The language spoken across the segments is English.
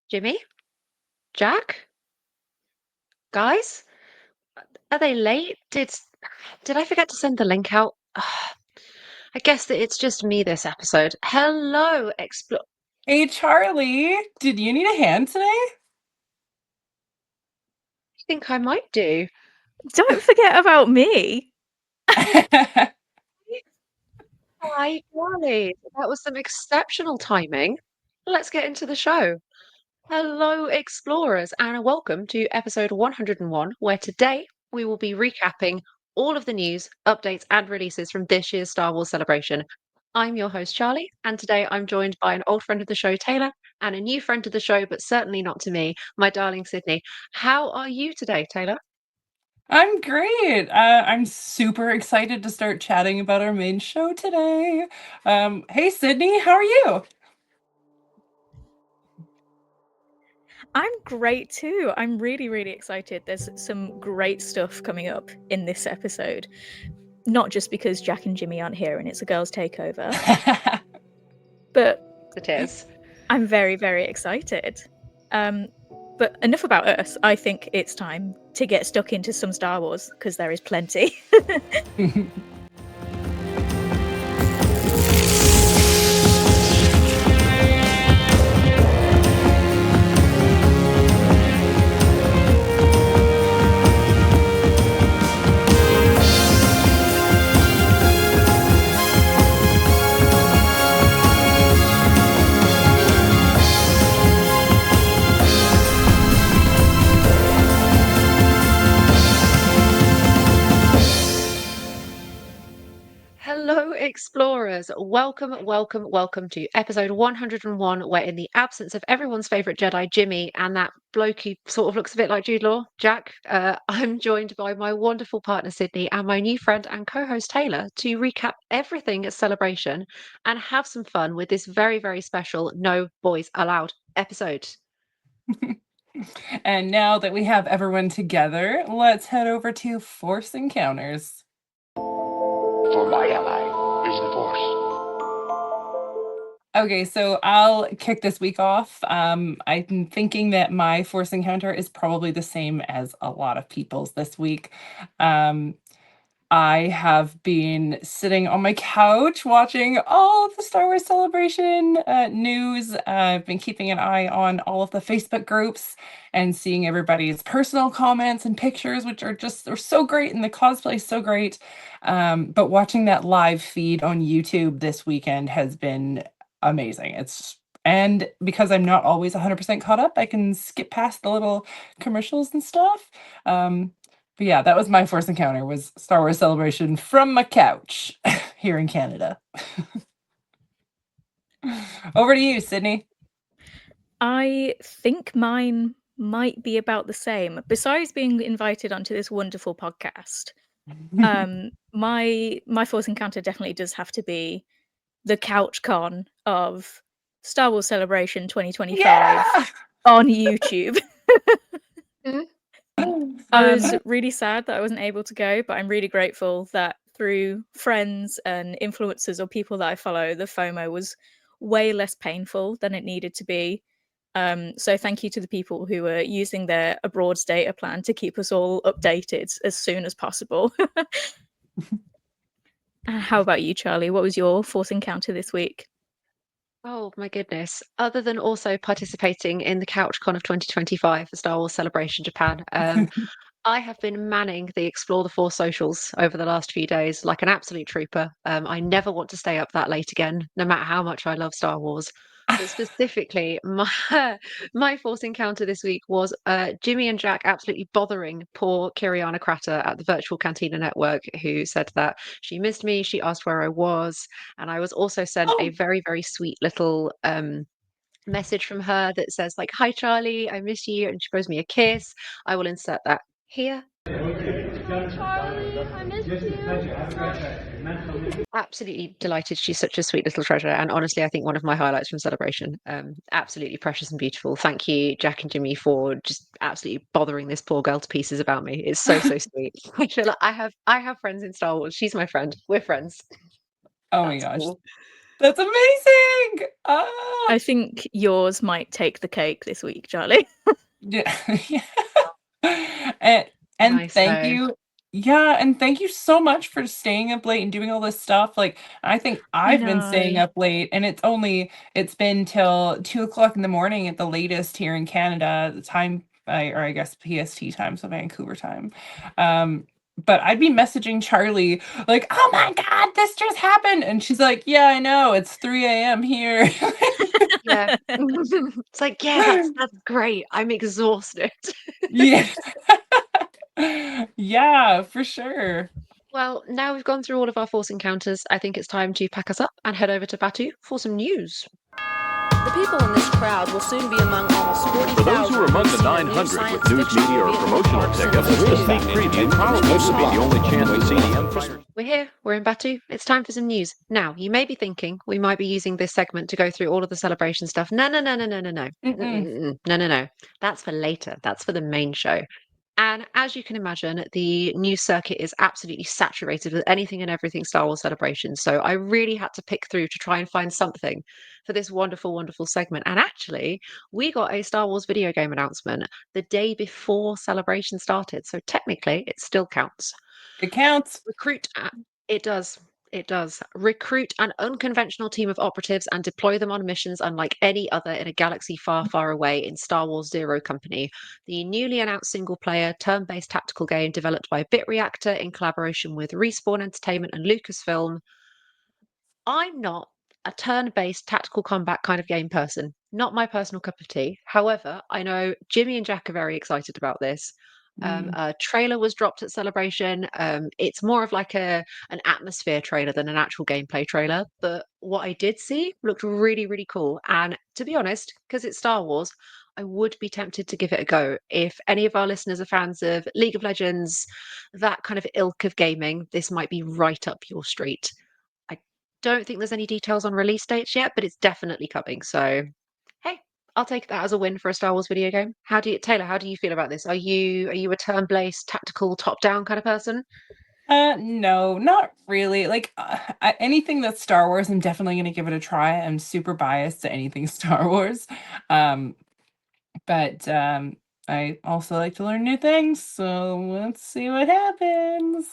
Jimmy? Jack? Guys? Are they late? Did I forget to send the link out? I guess that it's just me this episode. Hello, Hey Charlie, did you need a hand today? I think I might do. Don't forget about me. Hi, Charlie. That was some exceptional timing. Let's get into the show. Hello, explorers, and welcome to episode 101, where today we will be recapping all of the news, updates, and releases from this year's Star Wars celebration. I'm your host, Charlie, and today I'm joined by an old friend of the show, Taylor, and a new friend of the show, but certainly not to me, my darling Sydney. How are you today, Taylor? I'm great. I'm super excited to start chatting about our main show today. Hey Sydney, how are you? I'm great too. I'm really, really excited. There's some great stuff coming up in this episode. Not just because Jack and Jimmy aren't here and it's a girls' takeover, but It is. I'm very, very excited. Um, but enough about us. I think it's time to get stuck into some Star Wars because there is plenty. Hello, explorers. Welcome, welcome, welcome to episode 101, where in the absence of everyone's favourite Jedi, Jimmy, and that bloke who sort of looks a bit like Jude Law, Jack, I'm joined by my wonderful partner, Sydney, and my new friend and co-host, Taylor, to recap everything at Celebration and have some fun with this very, very special No Boys Allowed episode. And now that we have everyone together, let's head over to Force Encounters. For my ally is the Force. Okay, so I'll kick this week off. I'm thinking that my Force Encounter is probably the same as a lot of people's this week. Um, I have been sitting on my couch watching all of the Star Wars Celebration news. I've been keeping an eye on all of the Facebook groups and seeing everybody's personal comments and pictures, which they're so great, and the cosplay is so great. But watching that live feed on YouTube this weekend has been amazing. And because I'm not always 100% caught up, I can skip past the little commercials and stuff. But yeah, that was my first encounter, was Star Wars Celebration from my couch here in Canada. Over to you, Sydney. I think mine might be about the same. Besides being invited onto this wonderful podcast, my Force Encounter definitely does have to be the couch con of Star Wars Celebration 2025 Yeah! on YouTube. I was Fun. really sad that I wasn't able to go, but I'm really grateful that through friends and influencers or people that I follow, the FOMO was way less painful than it needed to be. So thank you to the people who were using their abroad data plan to keep us all updated as soon as possible. How about you, Charlie? What was your Force Encounter this week? Oh my goodness. Other than also participating in the CouchCon of 2025 for Star Wars Celebration Japan, I have been manning the Explore the Force socials over the last few days like an absolute trooper. I never want to stay up that late again, no matter how much I love Star Wars. But specifically, my my Force encounter this week was Jimmy and Jack absolutely bothering poor Kiriana Cratter at the Virtual Cantina Network, who said that she missed me, she asked where I was, and I was also sent a Oh, very, very sweet little message from her that says like, "Hi Charlie, I miss you," and she throws me a kiss. I will insert that here. Charlie, I missed you. Absolutely delighted. She's such a sweet little treasure, and honestly, I think one of my highlights from Celebration. Absolutely precious and beautiful. Thank you, Jack and Jimmy, for just absolutely bothering this poor girl to pieces about me. It's so so sweet. I feel like I have friends in Star Wars. She's my friend. We're friends. oh my That's gosh. cool. That's amazing. Ah. I think yours might take the cake this week, Charlie. Yeah. And Nice thank though. you. Yeah, and thank you so much for staying up late and doing all this stuff. Like, I think I I've been staying know. up late, and it's been till 2 o'clock in the morning at the latest here in Canada, the time, or I guess PST time, so Vancouver time. But I'd be messaging Charlie like, "Oh my God, this just happened," and she's like, "Yeah, I know. It's 3 a.m. here." Yeah. It's like, yeah, that's great. I'm exhausted. Yeah. Yeah, for sure. Well, now we've gone through all of our force encounters, I think it's time to pack us up and head over to Batu for some news. The people in this crowd will soon be among almost 40,000. For those who are among the 900 with news media or promotional tickets, this sneak preview probably would be the only chance to see the Empire. We're here, we're in Batu. It's time for some news. Now, you may be thinking we might be using this segment to go through all of the celebration stuff. No, no, no, no, no, no, no. No, no, no. That's for later. That's for the main show. And as you can imagine, the news circuit is absolutely saturated with anything and everything Star Wars Celebration. So I really had to pick through to try and find something for this wonderful, wonderful segment. And actually, we got a Star Wars video game announcement the day before Celebration started. So technically, it still counts. It counts. It does. It does. Recruit an unconventional team of operatives and deploy them on missions unlike any other in a galaxy far, far away in Star Wars Zero Company, the newly announced single player, turn based tactical game developed by Bit Reactor in collaboration with Respawn Entertainment and Lucasfilm. I'm not a turn-based tactical combat kind of game person. Not my personal cup of tea. However, I know Jimmy and Jack are very excited about this. A trailer was dropped at Celebration. It's more of like an atmosphere trailer than an actual gameplay trailer. But what I did see looked really, really cool. And to be honest, because it's Star Wars, I would be tempted to give it a go. If any of our listeners are fans of League of Legends, that kind of ilk of gaming, this might be right up your street. I don't think there's any details on release dates yet, but it's definitely coming. So, hey, I'll take that as a win for a Star Wars video game. Taylor, how do you feel about this? Are you a turn-based, tactical, top-down kind of person? No, not really. Like, anything that's Star Wars, I'm definitely gonna give it a try. I'm super biased to anything Star Wars. But I also like to learn new things, so let's see what happens.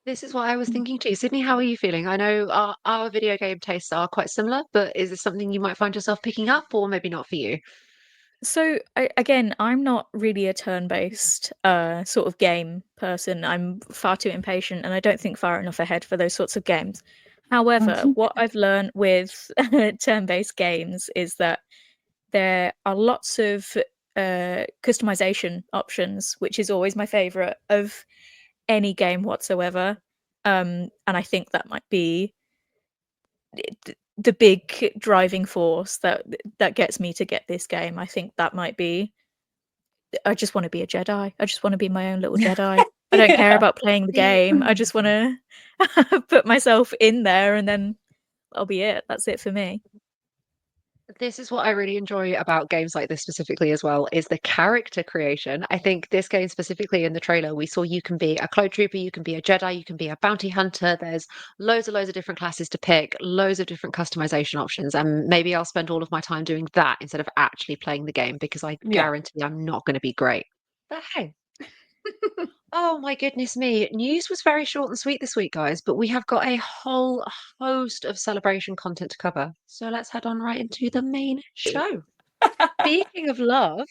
This is what I was thinking too. Sydney, how are you feeling? I know our video game tastes are quite similar, but is this something you might find yourself picking up, or maybe not for you? So I'm not really a turn-based sort of game person. I'm far too impatient, and I don't think far enough ahead for those sorts of games. However, what I've learned with turn-based games is that there are lots of customization options, which is always my favorite of any game whatsoever. And I think that might be the big driving force that gets me to get this game. I think that might be. I just want to be a Jedi. I just want to be my own little Jedi. I don't care Yeah. about playing the game. I just want to put myself in there, and then that'll be it. That's it for me. This is what I really enjoy about games like this specifically as well, is the character creation. I think this game specifically in the trailer, we saw you can be a clone trooper, you can be a Jedi, you can be a bounty hunter. There's loads of different classes to pick, loads of different customization options. And maybe I'll spend all of my time doing that instead of actually playing the game because I Yeah. guarantee I'm not going to be great. But hey. Oh my goodness me. News was very short and sweet this week, guys, but we have got a whole host of celebration content to cover. So let's head on right into the main show. Speaking of love,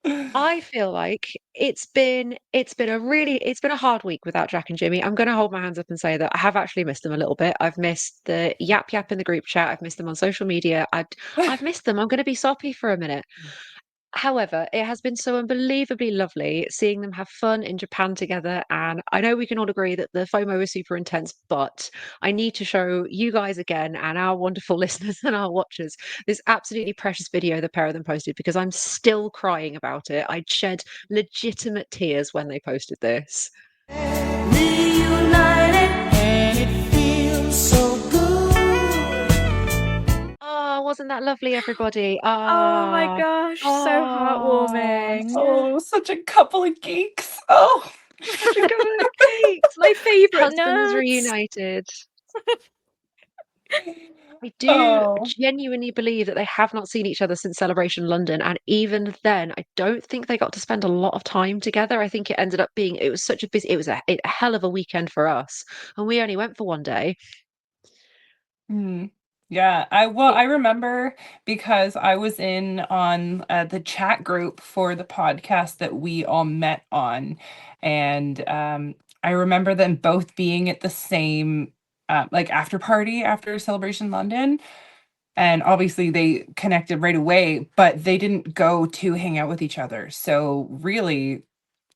I feel like it's been a hard week without Jack and Jimmy. I'm going to hold my hands up and say that I have actually missed them a little bit. I've missed the yap yap in the group chat. I've missed them on social media. I've missed them. I'm going to be soppy for a minute. However, it has been so unbelievably lovely seeing them have fun in Japan together. And I know we can all agree that the FOMO is super intense, but I need to show you guys again and our wonderful listeners and our watchers this absolutely precious video the pair of them posted because I'm still crying about it. I'd shed legitimate tears when they posted this. Reunited, and it feels so good. Oh, wasn't that lovely, everybody? Oh my gosh, so heartwarming. Oh, such a couple of geeks. Oh. Such a couple of geeks. My favorite Husbands nerds. reunited. I do Oh. genuinely believe that they have not seen each other since Celebration London, and even then, I don't think they got to spend a lot of time together. I think it ended up being it was such a busy, it was a hell of a weekend for us, and we only went for one day. Mm. Yeah, I remember because I was in on the chat group for the podcast that we all met on, and I remember them both being at the same like after party after Celebration London, and obviously they connected right away, but they didn't go to hang out with each other. So really,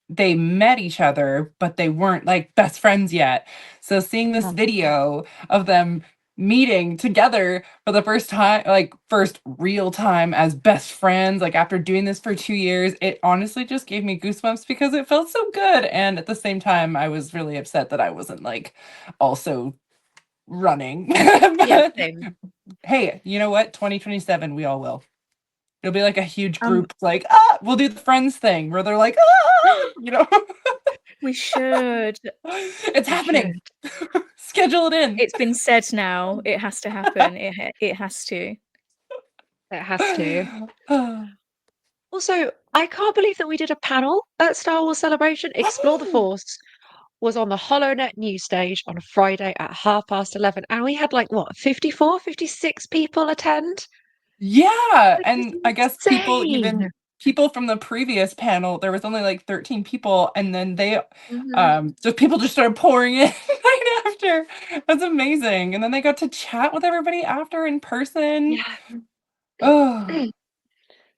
they met each other, but they weren't like best friends yet. So seeing this Yeah. video of them meeting together for the first time, like first real time as best friends, like after doing this for 2 years, it honestly just gave me goosebumps because it felt so good. And at the same time, I was really upset that I wasn't like also running. Yeah, But same. hey, you know what? 2027, we all will. It'll be like a huge Um, group, like, we'll do the friends thing where they're like, you know. we should. It's We happening. should. Schedule it in. It's been said now. It has to happen. It has to. It has to. Also, I can't believe that we did a panel at Star Wars Celebration. Explore the Force was on the HoloNet news stage on Friday at 11:30, and we had like what, 54, 56 people attend? Yeah, Like, it's and I guess insane. people from the previous panel, there was only like 13 people, and then they Mhm. just people just started pouring in right after. That's amazing. And then they got to chat with everybody after in person. Yeah. Oh,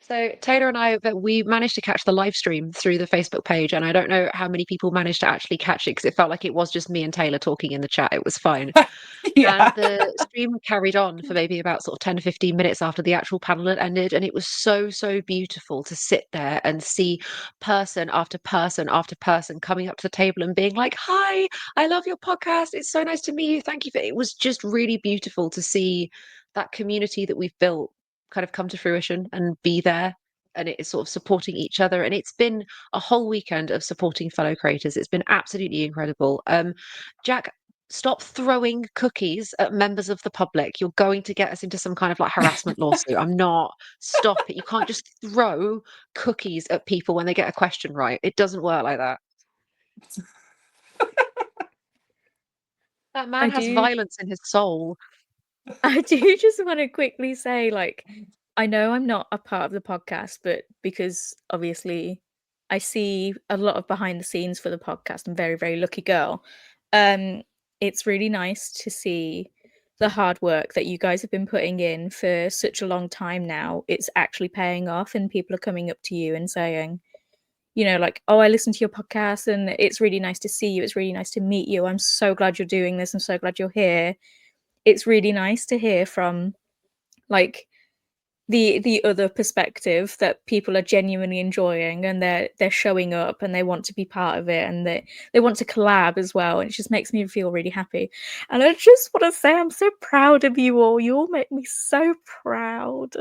So Taylor and I, but we managed to catch the live stream through the Facebook page, and I don't know how many people managed to actually catch it because it felt like it was just me and Taylor talking in the chat. It was fine. And yeah. the stream carried on for maybe about sort of 10 to 15 minutes after the actual panel had ended. And it was so, so beautiful to sit there and see person after person after person coming up to the table and being like, "Hi, I love your podcast. It's so nice to meet you. Thank you for it." Was just really beautiful to see that community that we've built kind of come to fruition and be there. And it is sort of supporting each other. And it's been a whole weekend of supporting fellow creators. It's been absolutely incredible. Jack, stop throwing cookies at members of the public. You're going to get us into some kind of like harassment lawsuit. I'm not. Stop it. You can't just throw cookies at people when they get a question right. It doesn't work like that. That I man has do. violence in his soul. I do just want to quickly say, like, I know I'm not a part of the podcast, but because obviously I see a lot of behind the scenes for the podcast, I'm very, very lucky girl. Um, it's really nice to see the hard work that you guys have been putting in for such a long time now. It's actually paying off, and people are coming up to you and saying, like, "Oh, I listened to your podcast, and it's really nice to see you. It's really nice to meet you. I'm so glad you're doing this. I'm so glad you're here." It's really nice to hear from like the other perspective that people are genuinely enjoying, and they're showing up and they want to be part of it, and they want to collab as well, and it just makes me feel really happy. And I just want to say I'm so proud of you all. You all make me so proud.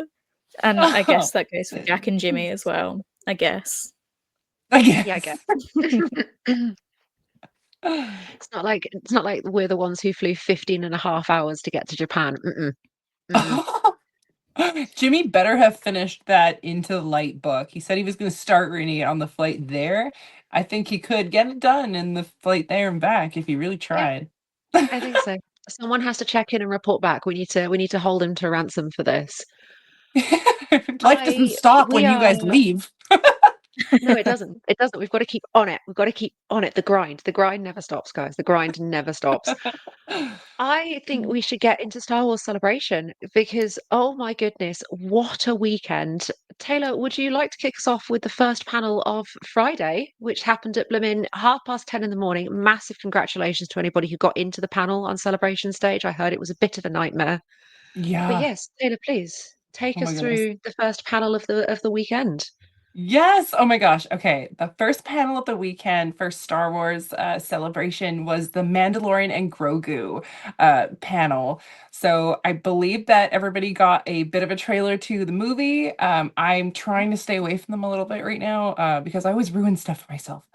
And I Oh, guess that goes for Jack and Jimmy as well, I guess. I Yeah, I guess. get. It's not like we're the ones who flew 15 and a half hours to get to Japan. Mm-mm, mm-mm. Jimmy better have finished that Into the Light book. He said he was going to start reading it on the flight there. I think he could get it done in the flight there and back if he really Yeah, tried. I think so. Someone has to check in and report back. We need to hold him to ransom for this. Life doesn't stop We when you are. guys leave. No, it doesn't. It doesn't. We've got to keep on it. We've got to keep on it. The grind. The grind never stops, guys. The grind never stops. I think we should get into Star Wars Celebration because, oh my goodness, what a weekend. Taylor, would you like to kick us off with the first panel of Friday, which happened at Blooming 10:30 in the morning? Massive congratulations to anybody who got into the panel on Celebration stage. I heard it was a bit of a nightmare. But Yeah. yes, Taylor, please Oh take my us goodness. through the first panel of the weekend. Yes. Oh my gosh. Okay. The first panel of the weekend for Star Wars celebration was the Mandalorian and Grogu panel. So I believe that everybody got a bit of a trailer to the movie. I'm trying to stay away from them a little bit right now because I always ruin stuff for myself.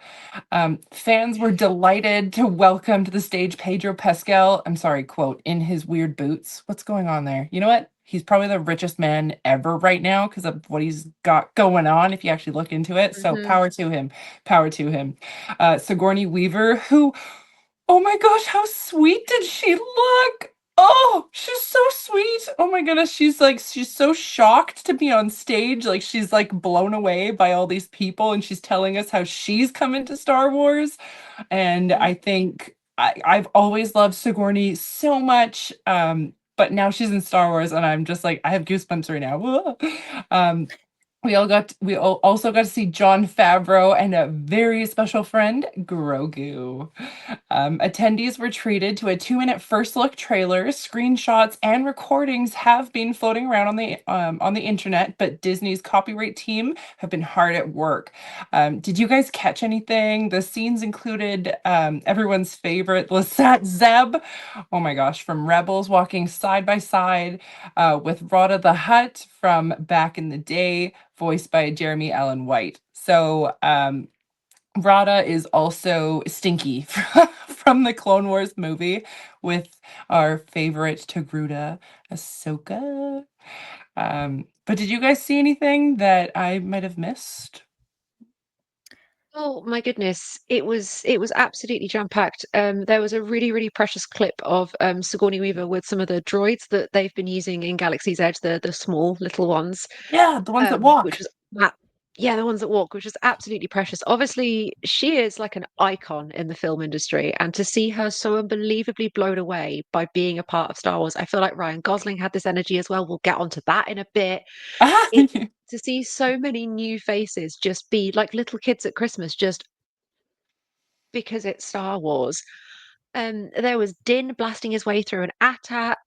Fans were delighted to welcome to the stage Pedro Pascal. I'm sorry, quote, in his weird boots. What's going on there? You know what? He's probably the richest man ever right now because of what he's got going on, if you actually look into it. So Mhm. power to him. Power to him. Sigourney Weaver, who, oh my gosh, how sweet did she look? Oh, she's so sweet. Oh my goodness, she's so shocked to be on stage. Like she's like blown away by all these people and she's telling us how she's come into Star Wars. And I think I've always loved Sigourney so much. But now she's in Star Wars and I'm just like I have goosebumps right now. um also got to see Jon Favreau and a very special friend, Grogu. Attendees were treated to a 2-minute first look trailer. Screenshots and recordings have been floating around on the internet, but Disney's copyright team have been hard at work. Did you guys catch anything? The scenes included everyone's favorite Lasat Zeb. Oh my gosh, from Rebels walking side by side with Rhoda the Hutt from back in the day, voiced by Jeremy Allen White. So Rhoda is also Stinky from the Clone Wars movie with our favorite Togruta, Ahsoka. But did you guys see anything that I might have missed? Oh my goodness, it was absolutely jam-packed. There was a really, really precious clip of Sigourney Weaver with some of the droids that they've been using in Galaxy's Edge, the small little ones, Yeah, the ones that which walk. was yeah, the ones that walk, which was absolutely precious. Obviously, she is like an icon in the film industry, and to see her so unbelievably blown away by being a part of Star Wars, I feel like Ryan Gosling had this energy as well. We'll get onto that in a bit. It to see so many new faces just be like little kids at Christmas, just because it's Star Wars. There was Din blasting his way through an AT-AT.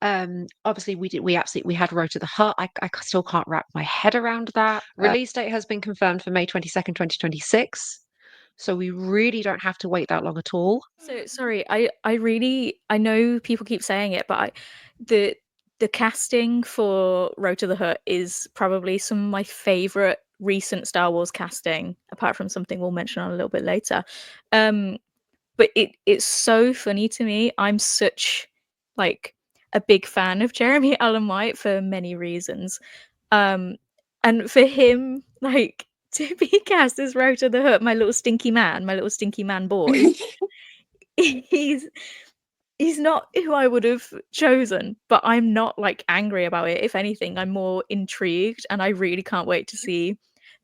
Obviously, we had Road to the Hut. I still can't wrap my head around that. Release date has been confirmed for May 22nd, 2026. So we really don't have to wait that long at all. So sorry, I know people keep saying it, but the the casting for Road to the Hut is probably some of my favorite recent Star Wars casting, apart from something we'll mention on a little bit later. Um, but it's so funny to me. I'm such like a big fan of Jeremy Allen White for many reasons. Um, and for him, like to be cast as Road to the Hut, my little stinky man boy, he's he's not who I would have chosen, but I'm not like angry about it. If anything, I'm more intrigued and I really can't wait to see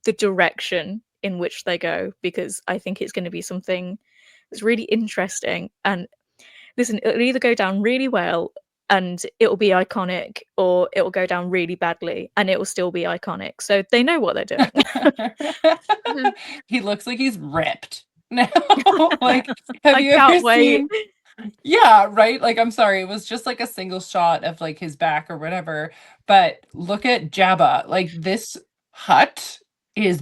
the direction in which they go because I think it's going to be something that's really interesting. And listen, it'll either go down really well and it'll be iconic, or it'll go down really badly and it will still be iconic. So they know what they're doing. Mhm. He looks like he's ripped now. Like, have I you ever can't wait. seen? Yeah, right. Like, I'm sorry, it was just like a single shot of like his back or whatever. But look at Jabba. Like, this hut is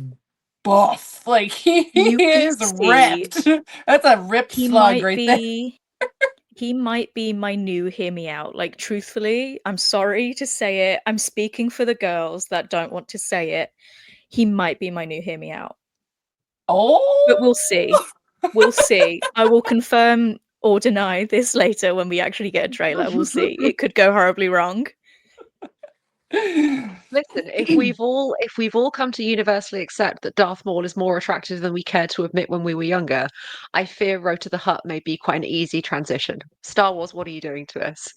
buff. Like, he You can is see ripped. That's a ripped he slug might right there. be he might be my new hear me out. Like, truthfully, I'm sorry to say it. I'm speaking for the girls that don't want to say it. He might be my new hear me out. But we'll Oh. see. We'll see. I will confirm or deny this later when we actually get a trailer. We'll see. It could go horribly wrong. Listen, if we've all come to universally accept that Darth Maul is more attractive than we cared to admit when we were younger, I fear Road to the Hut may be quite an easy transition. Star Wars, what are you doing to us?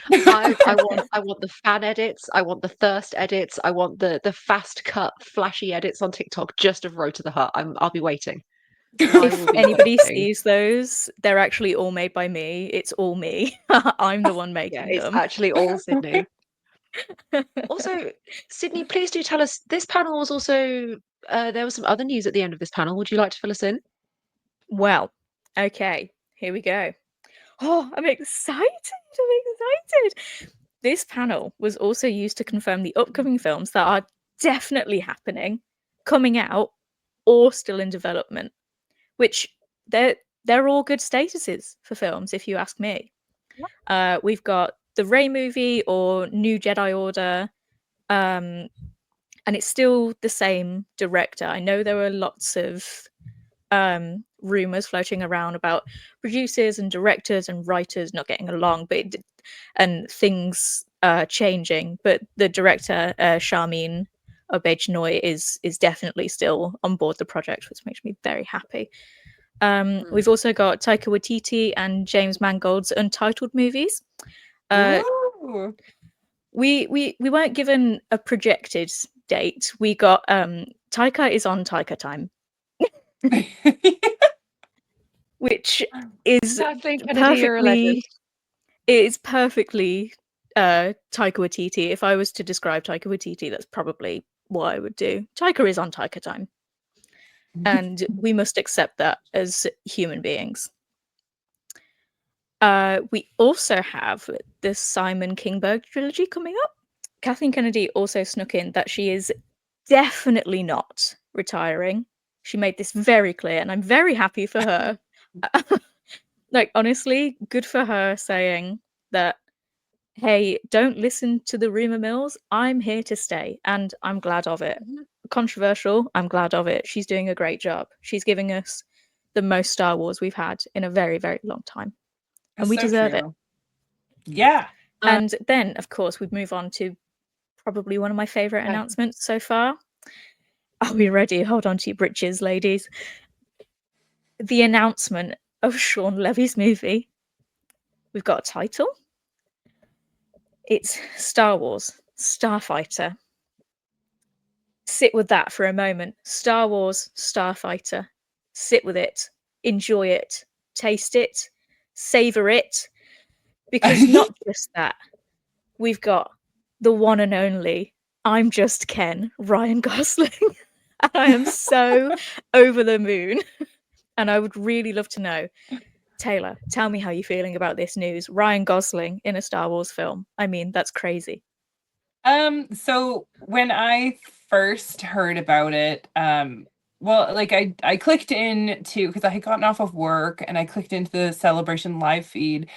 I want the fan edits, I want the thirst edits, I want the fast cut, flashy edits on TikTok just of Road to the Hut. I'll be waiting. I If will be anybody waiting. sees those, they're actually all made by me. It's all me. I'm the one Yeah, making it's them. actually all Sydney. Also, Sydney, please do tell us. This panel was also there was some other news at the end of this panel. Would you like to fill us in? Well, okay, here we go. Oh, I'm excited. I'm excited. This panel was also used to confirm the upcoming films that are definitely happening, coming out, or still in development, which they're all good statuses for films, if you ask me. We've got the Rey movie or New Jedi Order, and it's still the same director. I know there were lots of rumors floating around about producers and directors and writers not getting along, and things changing. But the director, Charmin Obej-Noy, is definitely still on board the project, which makes me very happy. We've also got Taika Waititi and James Mangold's Untitled movies. Ooh. We weren't given a projected date. We got Taika is on Taika time, which is Kathleen Kennedy, you're a legend. perfectly Taika Waititi. If I was to describe Taika Waititi, that's probably what I would do. Taika is on Taika time, and we must accept that as human beings. We also have the Simon Kinberg trilogy coming up. Kathleen Kennedy also snuck in that she is definitely not retiring. She made this very clear, and I'm very happy for her. Like, honestly, good for her saying that, hey, don't listen to the rumor mills. I'm here to stay, and I'm glad of it. Controversial, I'm glad of it. She's doing a great job. She's giving us the most Star Wars we've had in a very, very long time. And we deserve it. Yeah. And then, of course, we'd move on to probably one of my favorite announcements so far. Are we ready? Hold on to your britches, ladies. The announcement of Sean Levy's movie. We've got a title. It's Star Wars Starfighter. Sit with that for a moment. Star Wars Starfighter. Sit with it. Enjoy it. Taste it. Savor it. Because not just that, we've got the one and only I'm Just Ken, Ryan Gosling. And I am so over the moon. And I would really love to know, Taylor, tell me how you're feeling about this news. Ryan Gosling in a Star Wars film. I mean, that's crazy. So when I first heard about it, well, like I clicked into, because I had gotten off of work and I clicked into the Celebration live feed,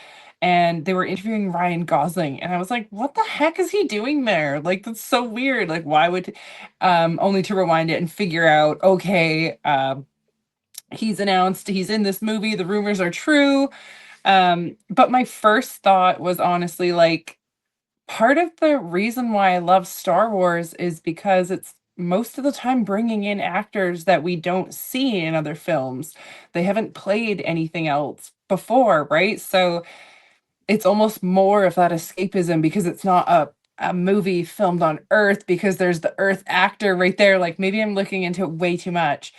and they were interviewing Ryan Gosling, and I was like, what the heck is he doing there? Like, that's so weird. Like, why would, only to rewind it and figure out, okay, he's announced he's in this movie, the rumors are true. But my first thought was honestly like, part of the reason why I love Star Wars is because it's most of the time bringing in actors that we don't see in other films. They haven't played anything else before, right? So it's almost more of that escapism because it's not a movie filmed on Earth, because there's the Earth actor right there. Like, maybe I'm looking into it way too much.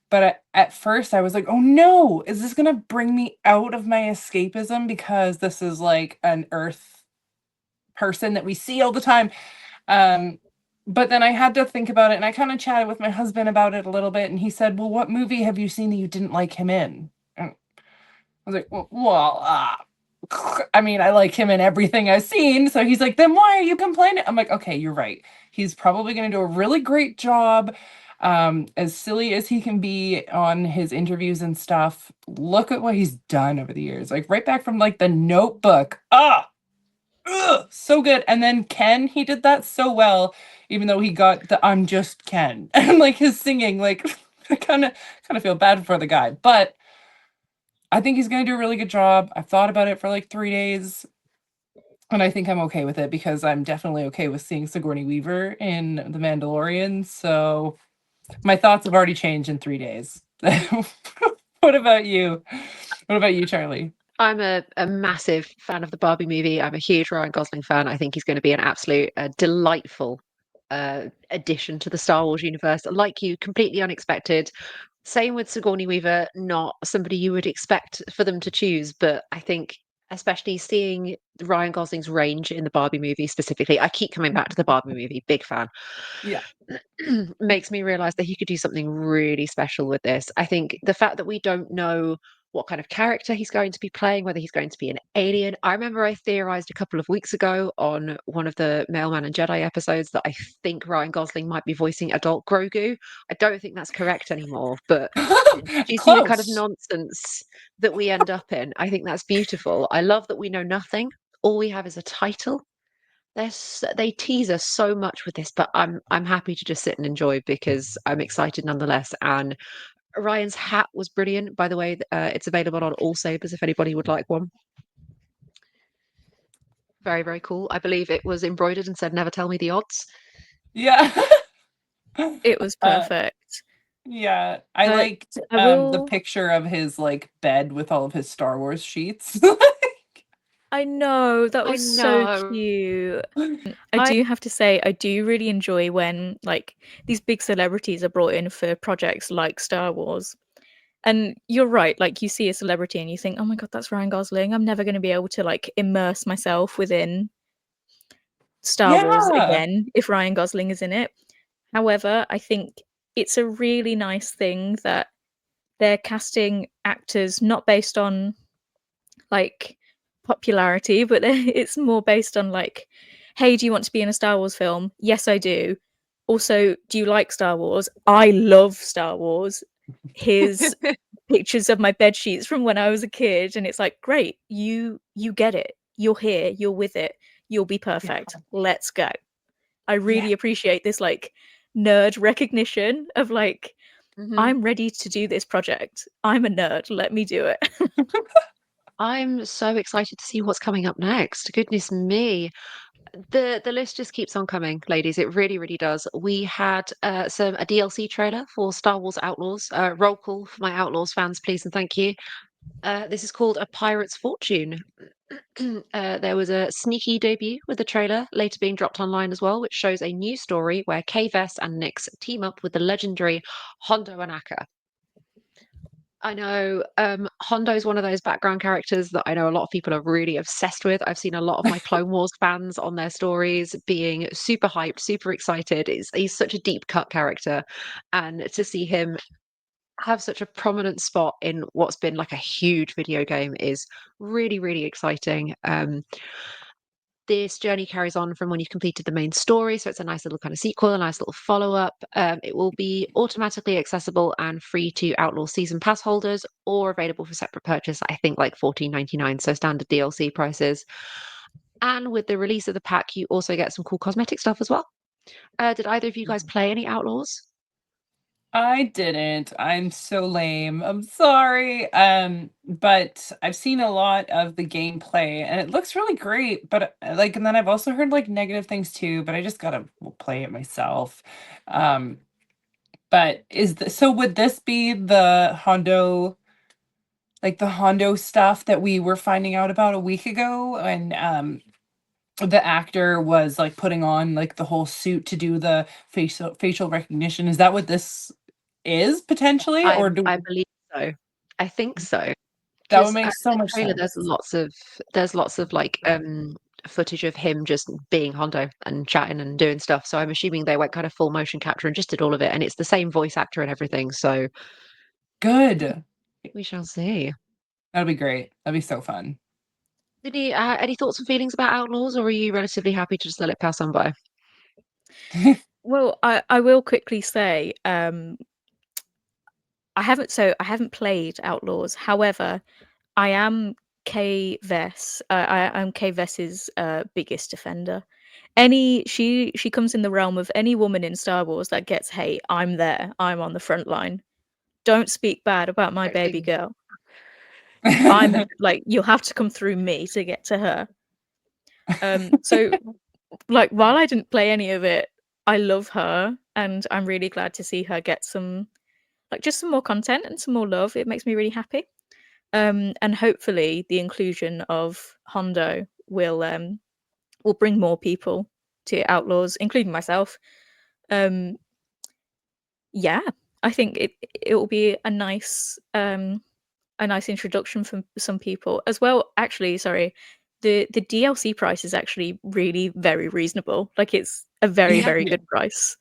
But at first I was like, oh no, is this going to bring me out of my escapism because this is like an Earth person that we see all the time? But then I had to think about it, and I kind of chatted with my husband about it a little bit, and he said, well, what movie have you seen that you didn't like him in? And I was like, I mean, I like him in everything I've seen. So he's like, then why are you complaining? I'm like, okay, you're right. He's probably going to do a really great job. As silly as he can be on his interviews and stuff, look at what he's done over the years. Like, right back from like The Notebook. So good. And then Ken, he did that so well, even though he got the I'm Just Ken. And like his singing, like I kind of feel bad for the guy. But I think he's going to do a really good job. I've thought about it for like 3 days, and I think I'm okay with it because I'm definitely okay with seeing Sigourney Weaver in The Mandalorian. So my thoughts have already changed in 3 days. What about you? What about you, Charlie? I'm a massive fan of the Barbie movie. I'm a huge Ryan Gosling fan. I think he's going to be an absolute delightful addition to the Star Wars universe. Like you, completely unexpected. Same with Sigourney Weaver, not somebody you would expect for them to choose, but I think especially seeing Ryan Gosling's range in the Barbie movie specifically, I keep coming back to the Barbie movie, big fan. Yeah. Makes me realize that he could do something really special with this. I think the fact that we don't know what kind of character he's going to be playing, whether he's going to be an alien. I remember I theorized a couple of weeks ago on one of the Mailman and Jedi episodes that I think Ryan Gosling might be voicing adult Grogu. I don't think that's correct anymore, but do you see the kind of Close. nonsense that we end up in? I think that's beautiful. I love that we know nothing. All we have is a title. They tease us so much with this, but I'm happy to just sit and enjoy because I'm excited nonetheless. And Ryan's hat was brilliant, by the way. It's available on all sabers if anybody would like one. Very, very cool. I believe it was embroidered and said, "Never tell me the odds." Yeah. It was Uh, perfect. yeah. I Uh, liked I the will. picture of his like bed with all of his Star Wars sheets. I know that I was so know. cute. I do have to say, I do really enjoy when like these big celebrities are brought in for projects like Star Wars. And you're right, like you see a celebrity and you think, oh my God, that's Ryan Gosling. I'm never going to be able to like immerse myself within Star Wars Yeah. again if Ryan Gosling is in it. However, I think it's a really nice thing that they're casting actors not based on like popularity, but it's more based on like, hey, do you want to be in a Star Wars film? Yes, I do. Also, do you like Star Wars? I love Star Wars. Here's pictures of my bed sheets from when I was a kid, and it's like, great, you get it. You're here, you're with it. You'll be perfect. Let's go. I really appreciate this like nerd recognition of like, Mhm. I'm ready to do this project. I'm a nerd. Let me do it. I'm so excited to see what's coming up next. Goodness me. The list just keeps on coming, ladies. It really, really does. We had a DLC trailer for Star Wars Outlaws. Roll call for my Outlaws fans, please and thank you. This is called A Pirate's Fortune. There was a sneaky debut with the trailer, later being dropped online as well, which shows a new story where Kay Vess and Nyx team up with the legendary Hondo and Akka. I know Hondo is one of those background characters that I know a lot of people are really obsessed with. I've seen a lot of my Clone Wars fans on their stories being super hyped, super excited. He's such a deep cut character, and to see him have such a prominent spot in what's been like a huge video game is really, really exciting. This journey carries on from when you've completed the main story, so it's a nice little kind of sequel, a nice little follow-up. It will be automatically accessible and free to Outlaw Season Pass holders, or available for separate purchase, I think like $14.99, so standard DLC prices. And with the release of the pack, you also get some cool cosmetic stuff as well. Did either of you guys play any Outlaws? I didn't. I'm so lame. I'm sorry. But I've seen a lot of the gameplay and it looks really great, but like and then I've also heard like negative things too, but I just gotta play it myself. Um, but so would this be the Hondo like the Hondo stuff that we were finding out about a week ago and the actor was like putting on like the whole suit to do the facial recognition. Is that what this is potentially, or do I believe so. I think so. that would Because make so the much trailer, sense? there's lots of like footage of him just being Hondo and chatting and doing stuff. So I'm assuming they went kind of full motion capture and just did all of it, and it's the same voice actor and everything. So Good. we shall see. That'll be great. That'd be so fun. Did you any thoughts and feelings about Outlaws, or are you relatively happy to just let it pass on by? Well, I will quickly say, I haven't played Outlaws. However, I am Kay Vess. I'm Kay Vess's biggest defender. She comes in the realm of any woman in Star Wars that gets hate. I'm there. I'm on the front line. Don't speak bad about my baby Exactly. girl. Like you'll have to come through me to get to her. So like while I didn't play any of it, I love her and I'm really glad to see her get some like just some more content and some more love. It makes me really happy. And hopefully the inclusion of Hondo will bring more people to Outlaws, including myself. Um, yeah, I think it will be a nice introduction for some people as well. Actually, sorry, the DLC price is actually really very reasonable. Like it's a very Yeah. very good price.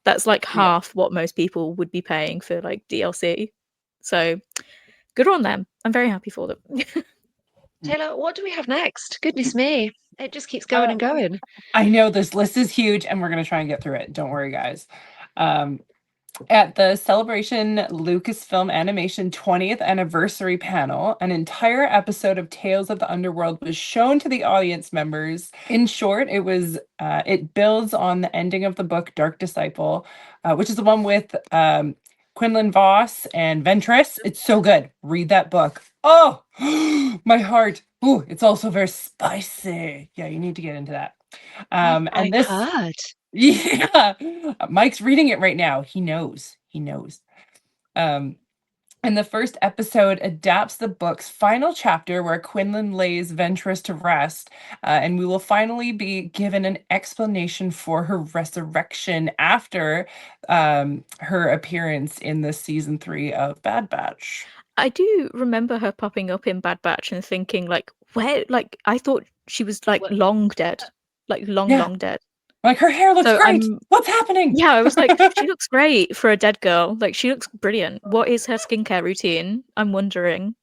That's like Yeah. half what most people would be paying for like DLC. So good on them. I'm very happy for them. Taylor, what do we have next? Goodness me. It just keeps going and going. I know this list is huge and we're going to try and get through it. Don't worry, guys. At the Celebration Lucasfilm Animation 20th anniversary panel, an entire episode of Tales of the Underworld was shown to the audience members. In short, it builds on the ending of the book Dark Disciple, which is the one with Quinlan Voss and Ventress. It's so good. Read that book. Oh, my heart. Ooh, it's also very spicy. Yeah, you need to get into that. I heard. Yeah, Mike's reading it right now. He knows. And the first episode adapts the book's final chapter where Quinlan lays Ventress to rest, and we will finally be given an explanation for her resurrection after her appearance in the season 3 of Bad Batch. I do remember her popping up in Bad Batch and thinking, like, where? Like, I thought she was like long dead, like long dead. Like, her hair looks So great. What's happening? Yeah, I was like, she looks great for a dead girl. Like, she looks brilliant. What is her skincare routine? I'm wondering.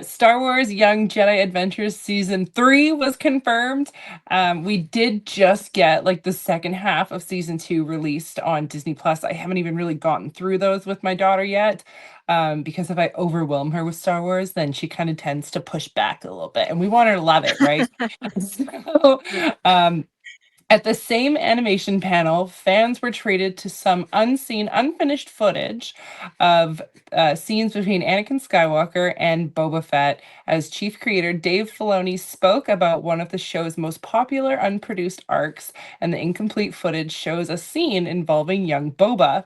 Star Wars Young Jedi Adventures Season 3 was confirmed. We did just get like the second half of Season 2 released on Disney Plus. I haven't even really gotten through those with my daughter yet, because if I overwhelm her with Star Wars, then she kind of tends to push back a little bit, and we want her to love it, right? So, at the same animation panel, fans were treated to some unseen, unfinished footage of scenes between Anakin Skywalker and Boba Fett as chief creator Dave Filoni spoke about one of the show's most popular unproduced arcs, and the incomplete footage shows a scene involving young Boba.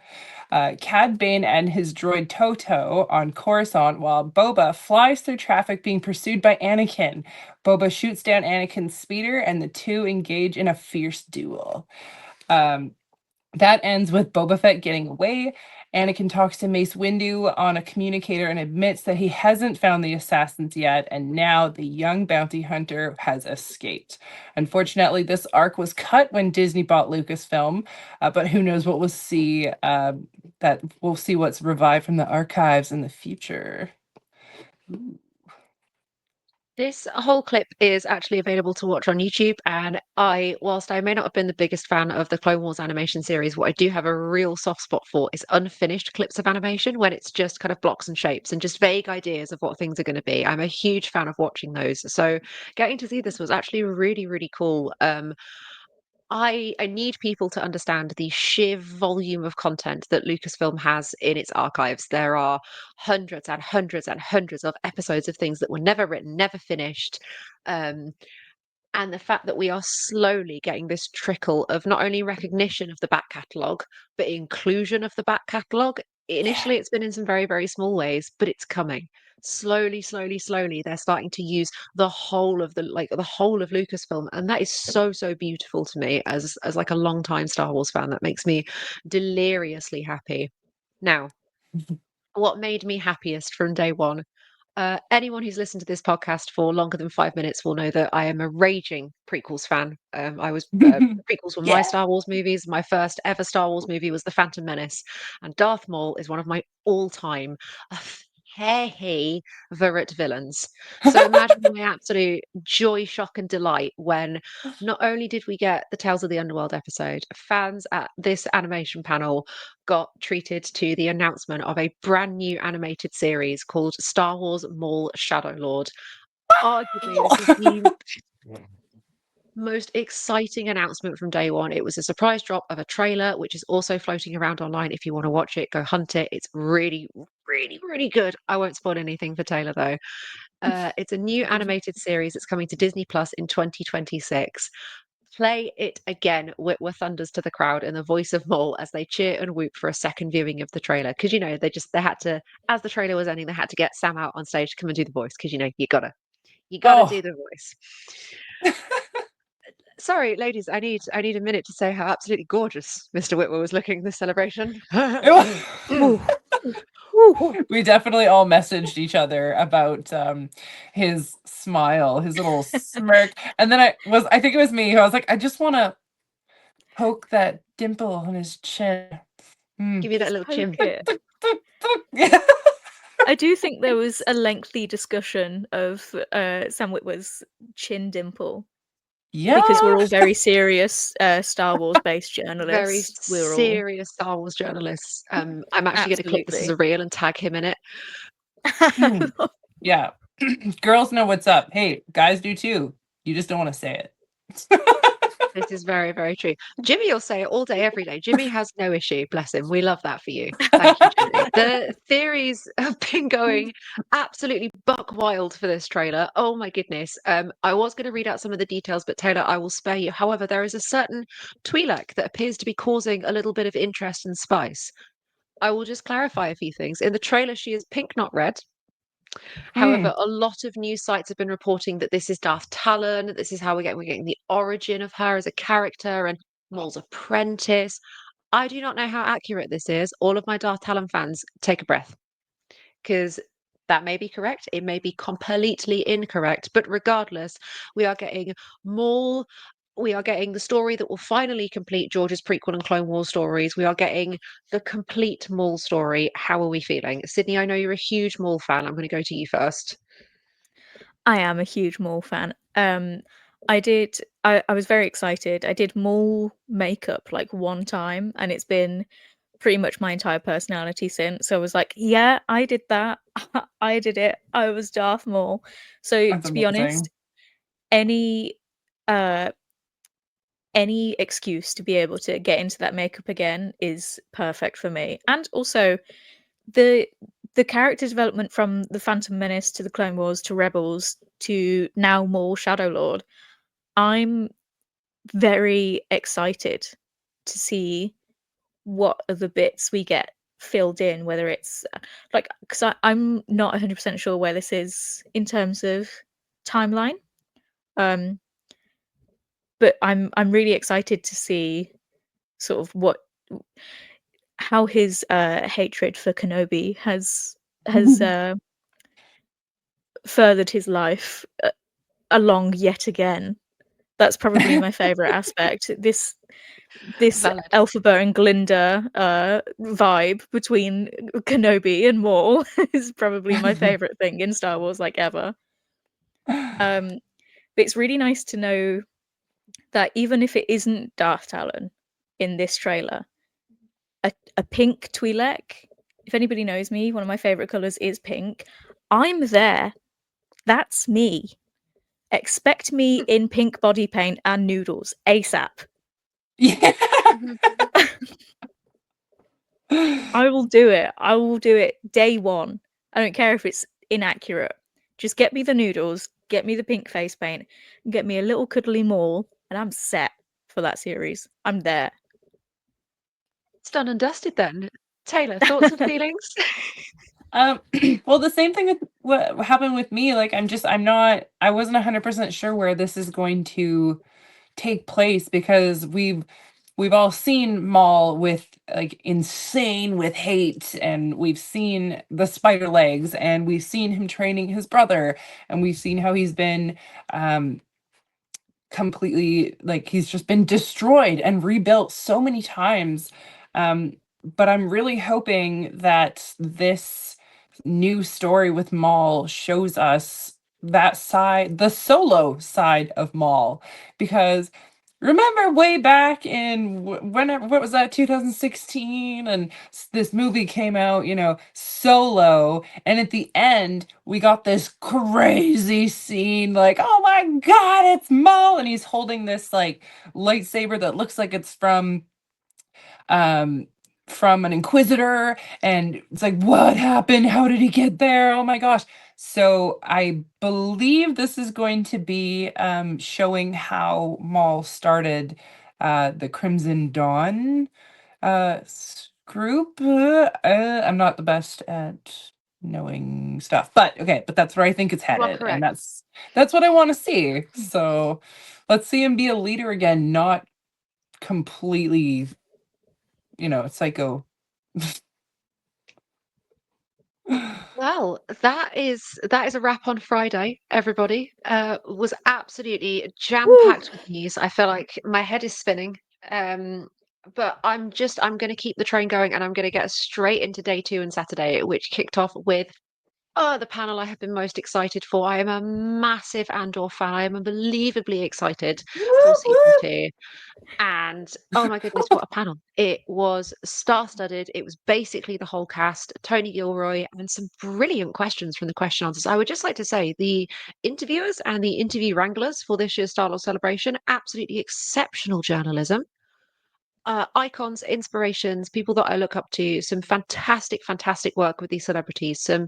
Cad Bane and his droid Toto on Coruscant while Boba flies through traffic being pursued by Anakin. Boba shoots down Anakin's speeder and the two engage in a fierce duel. That ends with Boba Fett getting away. Anakin talks to Mace Windu on a communicator and admits that he hasn't found the assassins yet, and now the young bounty hunter has escaped. Unfortunately, this arc was cut when Disney bought Lucasfilm, but who knows what we'll see. That we'll see what's revived from the archives in the future. Ooh. This whole clip is actually available to watch on YouTube, and whilst I may not have been the biggest fan of the Clone Wars animation series, what I do have a real soft spot for is unfinished clips of animation when it's just kind of blocks and shapes and just vague ideas of what things are going to be. I'm a huge fan of watching those. So getting to see this was actually really, really cool. I need people to understand the sheer volume of content that Lucasfilm has in its archives. There are hundreds and hundreds and hundreds of episodes of things that were never written, never finished. Um, and the fact that we are slowly getting this trickle of not only recognition of the back catalogue, but inclusion of the back catalogue. Initially, it's been in some very, very small ways, but it's coming. Slowly, slowly, slowly, they're starting to use the whole of the whole of Lucasfilm, and that is so, so beautiful to me as like a long-time Star Wars fan. That makes me deliriously happy. Now, what made me happiest from day one? Anyone who's listened to this podcast for longer than 5 minutes will know that I am a raging prequels fan. Prequels were my Star Wars movies. My first ever Star Wars movie was The Phantom Menace, and Darth Maul is one of my all-time favorite villains. So imagine my absolute joy, shock, and delight when not only did we get the Tales of the Underworld episode, fans at this animation panel got treated to the announcement of a brand new animated series called Star Wars Maul Shadow Lord. Arguably, this is the most exciting announcement from day one. It was a surprise drop of a trailer, which is also floating around online. If you want to watch it, go hunt it. It's really, really, really good. I won't spoil anything for Taylor, though. It's a new animated series that's coming to Disney Plus in 2026. Play it again, Witwer thunders to the crowd in the voice of Maul as they cheer and whoop for a second viewing of the trailer. Because, they had to, as the trailer was ending, they had to get Sam out on stage to come and do the voice. Because, you gotta do the voice. Sorry, ladies, I need a minute to say how absolutely gorgeous Mr. Witwer was looking this celebration. We definitely all messaged each other about his smile, his little smirk. And then I think it was me who I was like, I just want to poke that dimple on his chin. Give you that little chin. Yeah. I do think there was a lengthy discussion of Sam Witwer's chin dimple because we're all very serious Star Wars based Very journalists. We're all serious Star Wars journalists. I'm actually going to clip this as absolutely. a reel and tag him in it. Yeah. Girls know what's up. Hey, guys do too. You just don't want to say it. This is very, very true. Jimmy will say it all day, every day. Jimmy has no issue. Bless him. We love that for you. Thank you, Jimmy. The theories have been going absolutely buck wild for this trailer. Oh my goodness. I was going to read out some of the details, but Taylor, I will spare you. However, there is a certain Twi'lek that appears to be causing a little bit of interest and spice. I will just clarify a few things. In the trailer, she is pink, not red. However, a lot of news sites have been reporting that this is Darth Talon. This is how we're getting the origin of her as a character and Maul's apprentice. I do not know how accurate this is. All of my Darth Talon fans, take a breath, because that may be correct. It may be completely incorrect. But regardless, we are getting Maul. We are getting the story that will finally complete George's prequel and Clone Wars stories. We are getting the complete Maul story. How are we feeling? Sydney, I know you're a huge Maul fan. I'm going to go to you first. I am a huge Maul fan. I was very excited. I did Maul makeup like one time, and it's been pretty much my entire personality since. So I was like, yeah, I did that. I did it. I was Darth Maul. So That's to be honest, amazing. any uh any excuse to be able to get into that makeup again is perfect for me. And also the character development from the Phantom Menace to the Clone Wars to Rebels to now more Shadow Lord, I'm very excited to see what other bits we get filled in, whether it's like, because I'm not 100% sure where this is in terms of timeline. Um, but I'm really excited to see sort of how his hatred for Kenobi has furthered his life along yet again. That's probably my favorite aspect. This Valid. Elphaba and Glinda vibe between Kenobi and Maul is probably my favorite thing in Star Wars, like ever. But it's really nice to know that even if it isn't Darth Talon in this trailer, a pink Twi'lek. If anybody knows me, one of my favorite colors is pink. I'm there. That's me. Expect me in pink body paint and noodles ASAP. Yeah. I will do it. I will do it day one. I don't care if it's inaccurate. Just get me the noodles, get me the pink face paint, and get me a little cuddly Maul, and I'm set for that series. I'm there. It's done and dusted then. Taylor, thoughts and feelings? Well, the same thing with what happened with me. Like, I wasn't 100% sure where this is going to take place because we've all seen Maul with like insane with hate, and we've seen the spider legs, and we've seen him training his brother, and we've seen how he's been completely, like, he's just been destroyed and rebuilt so many times. But I'm really hoping that this new story with Maul shows us that side, the solo side of Maul, because remember way back in whenever, what was that, 2016, and this movie came out, Solo, and at the end we got this crazy scene, like, oh my god, it's Maul, and he's holding this like lightsaber that looks like it's um from an inquisitor, and it's like, what happened, how did he get there, oh my gosh. So I believe this is going to be showing how Maul started the Crimson Dawn group. I'm not the best at knowing stuff, but okay, but that's where I think it's You are headed, and correct. that's what I want to see. So let's see him be a leader again, not completely, psycho. Well, that is a wrap on Friday, everybody. Was absolutely Woo! jam-packed with news. I feel like my head is spinning. Um, But I'm going to keep the train going, and I'm going to get straight into day 2 and Saturday, which kicked off with the panel I have been most excited for. I am a massive Andor fan. I am unbelievably excited for Woo, season 2. And oh my goodness, what a panel. It was star-studded. It was basically the whole cast, Tony Gilroy, and some brilliant questions from the question answers. I would just like to say the interviewers and the interview wranglers for this year's Star Wars celebration, absolutely exceptional journalism. Icons, inspirations, people that I look up to, some fantastic, fantastic work with these celebrities, some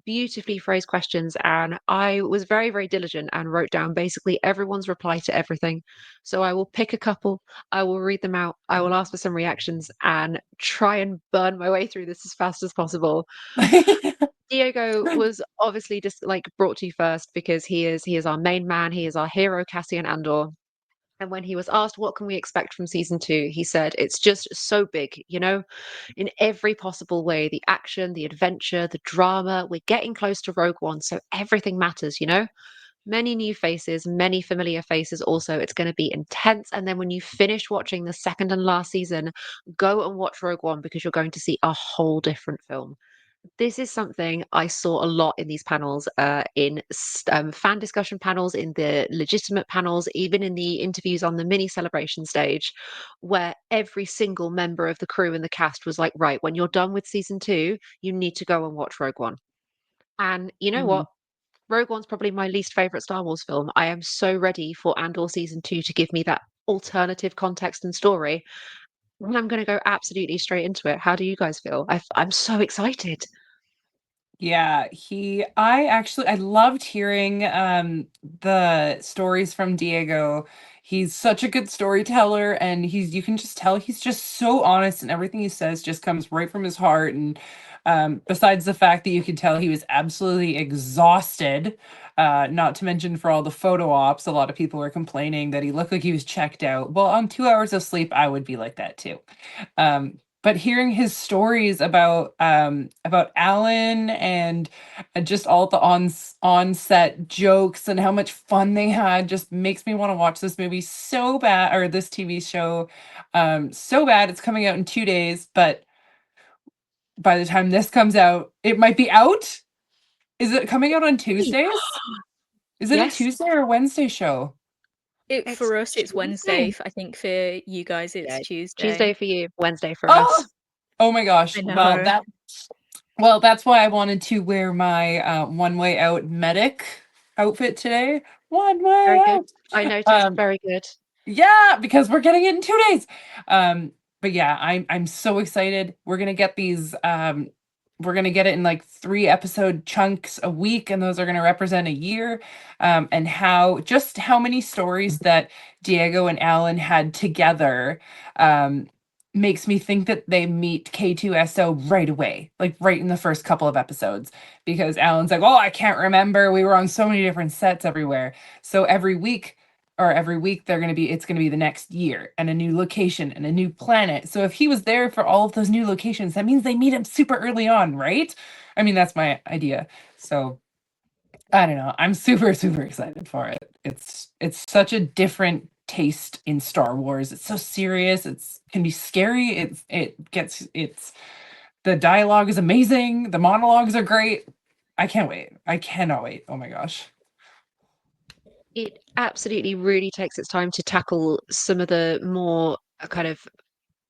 beautifully phrased questions. And I was very, very diligent and wrote down basically everyone's reply to everything. So I will pick a couple, I will read them out, I will ask for some reactions and try and burn my way through this as fast as possible. woo. Diego was obviously just like brought to you first because he is our main man, he is our hero, Cassian Andor. And when he was asked, what can we expect from season 2? He said, it's just so big, in every possible way, the action, the adventure, the drama. We're getting close to Rogue One, so everything matters. Many new faces, many familiar faces also. It's going to be intense. And then when you finish watching the second and last season, go and watch Rogue One because you're going to see a whole different film. This is something I saw a lot in these panels, in fan discussion panels, in the legitimate panels, even in the interviews on the mini celebration stage, where every single member of the crew and the cast was like, right, when you're done with season 2, you need to go and watch Rogue One. And you know Mhm. what? Rogue One's probably my least favorite Star Wars film. I am so ready for Andor season 2 to give me that alternative context and story. And I'm going to go absolutely straight into it. How do you guys feel? I'm so excited. Yeah, I loved hearing the stories from Diego. He's such a good storyteller, and you can just tell he's just so honest, and everything he says just comes right from his heart. And besides the fact that you could tell he was absolutely exhausted, not to mention for all the photo ops, a lot of people were complaining that he looked like he was checked out. Well, on 2 hours of sleep, I would be like that too. But hearing his stories about Alan and just all the on-set jokes and how much fun they had just makes me want to watch this movie so bad, or this TV show so bad. It's coming out in 2 days, but by the time this comes out, it might be out. Is it coming out on Tuesdays? Is it a Yes, Tuesday or a Wednesday show? it's For us, it's Wednesday. Tuesday. I think for you guys, it's Yeah, Tuesday. Tuesday for you, Wednesday for Oh, us. oh my gosh. I know. Well, that's why I wanted to wear my one way out medic outfit today. One way Very good. out. I noticed. Um, Very good. yeah, because we're getting it in 2 days. But yeah, I'm so excited. We're gonna get it in like 3 episode chunks a week, and those are gonna represent a year. And how many stories that Diego and Alan had together makes me think that they meet K2SO right away, like right in the first couple of episodes, because Alan's like, oh, I can't remember. We were on so many different sets everywhere. So every week it's going to be the next year and a new location and a new planet. So if he was there for all of those new locations, that means they meet him super early on, right? I mean, that's my idea. So I don't know. I'm super super excited for it. It's such a different taste in Star Wars. It's so serious. It's can be scary. It's the dialogue is amazing. The monologues are great. I can't wait. I cannot wait. Oh my gosh. It absolutely really takes its time to tackle some of the more kind of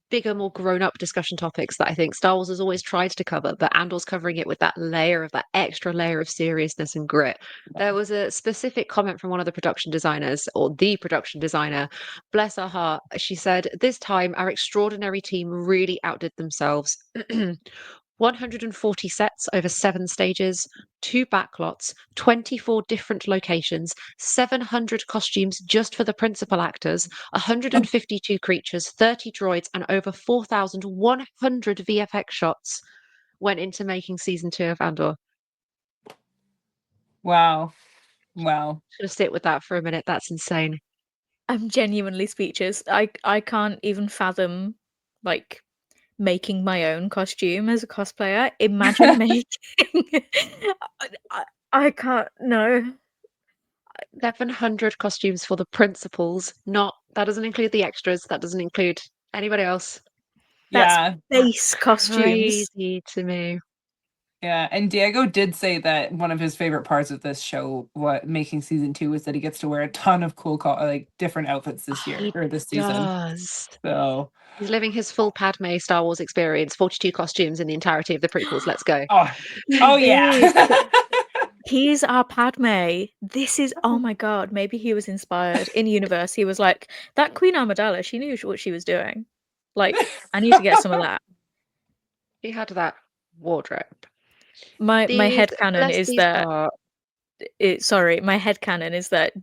bigger, more grown-up discussion topics that I think Star Wars has always tried to cover, but Andor's covering it with that extra layer of seriousness and grit. There was a specific comment from one of the production designers, or the production designer, bless her heart. She said, this time our extraordinary team really outdid themselves. 140 sets over 7 stages, 2 backlots, 24 different locations, 700 costumes just for the principal actors, 152 creatures, 30 droids, and over 4,100 VFX shots went into making season 2 of Andor. Wow. Wow. Just gonna sit with that for a minute. That's insane. I'm genuinely speechless. I can't even fathom like making my own costume as a cosplayer. Imagine making I, I can't no. 700 costumes for the principals. Not that doesn't include the extras. That doesn't include Anybody else? That's Yeah. base costumes. Crazy to me. Yeah, and Diego did say that one of his favorite parts of this show, what making season 2, was that he gets to wear a ton of cool, like different outfits this year He or this season. does. So, He's living his full Padme Star Wars experience, 42 costumes in the entirety of the prequels. Let's go. oh yeah. Is. He's our Padme. This is, oh my god, maybe he was inspired in universe. He was like, that Queen Amidala, she knew what she was doing. Like, I need to get some of that. He had that wardrobe. My These, headcanon bless is these that heart. my headcanon is that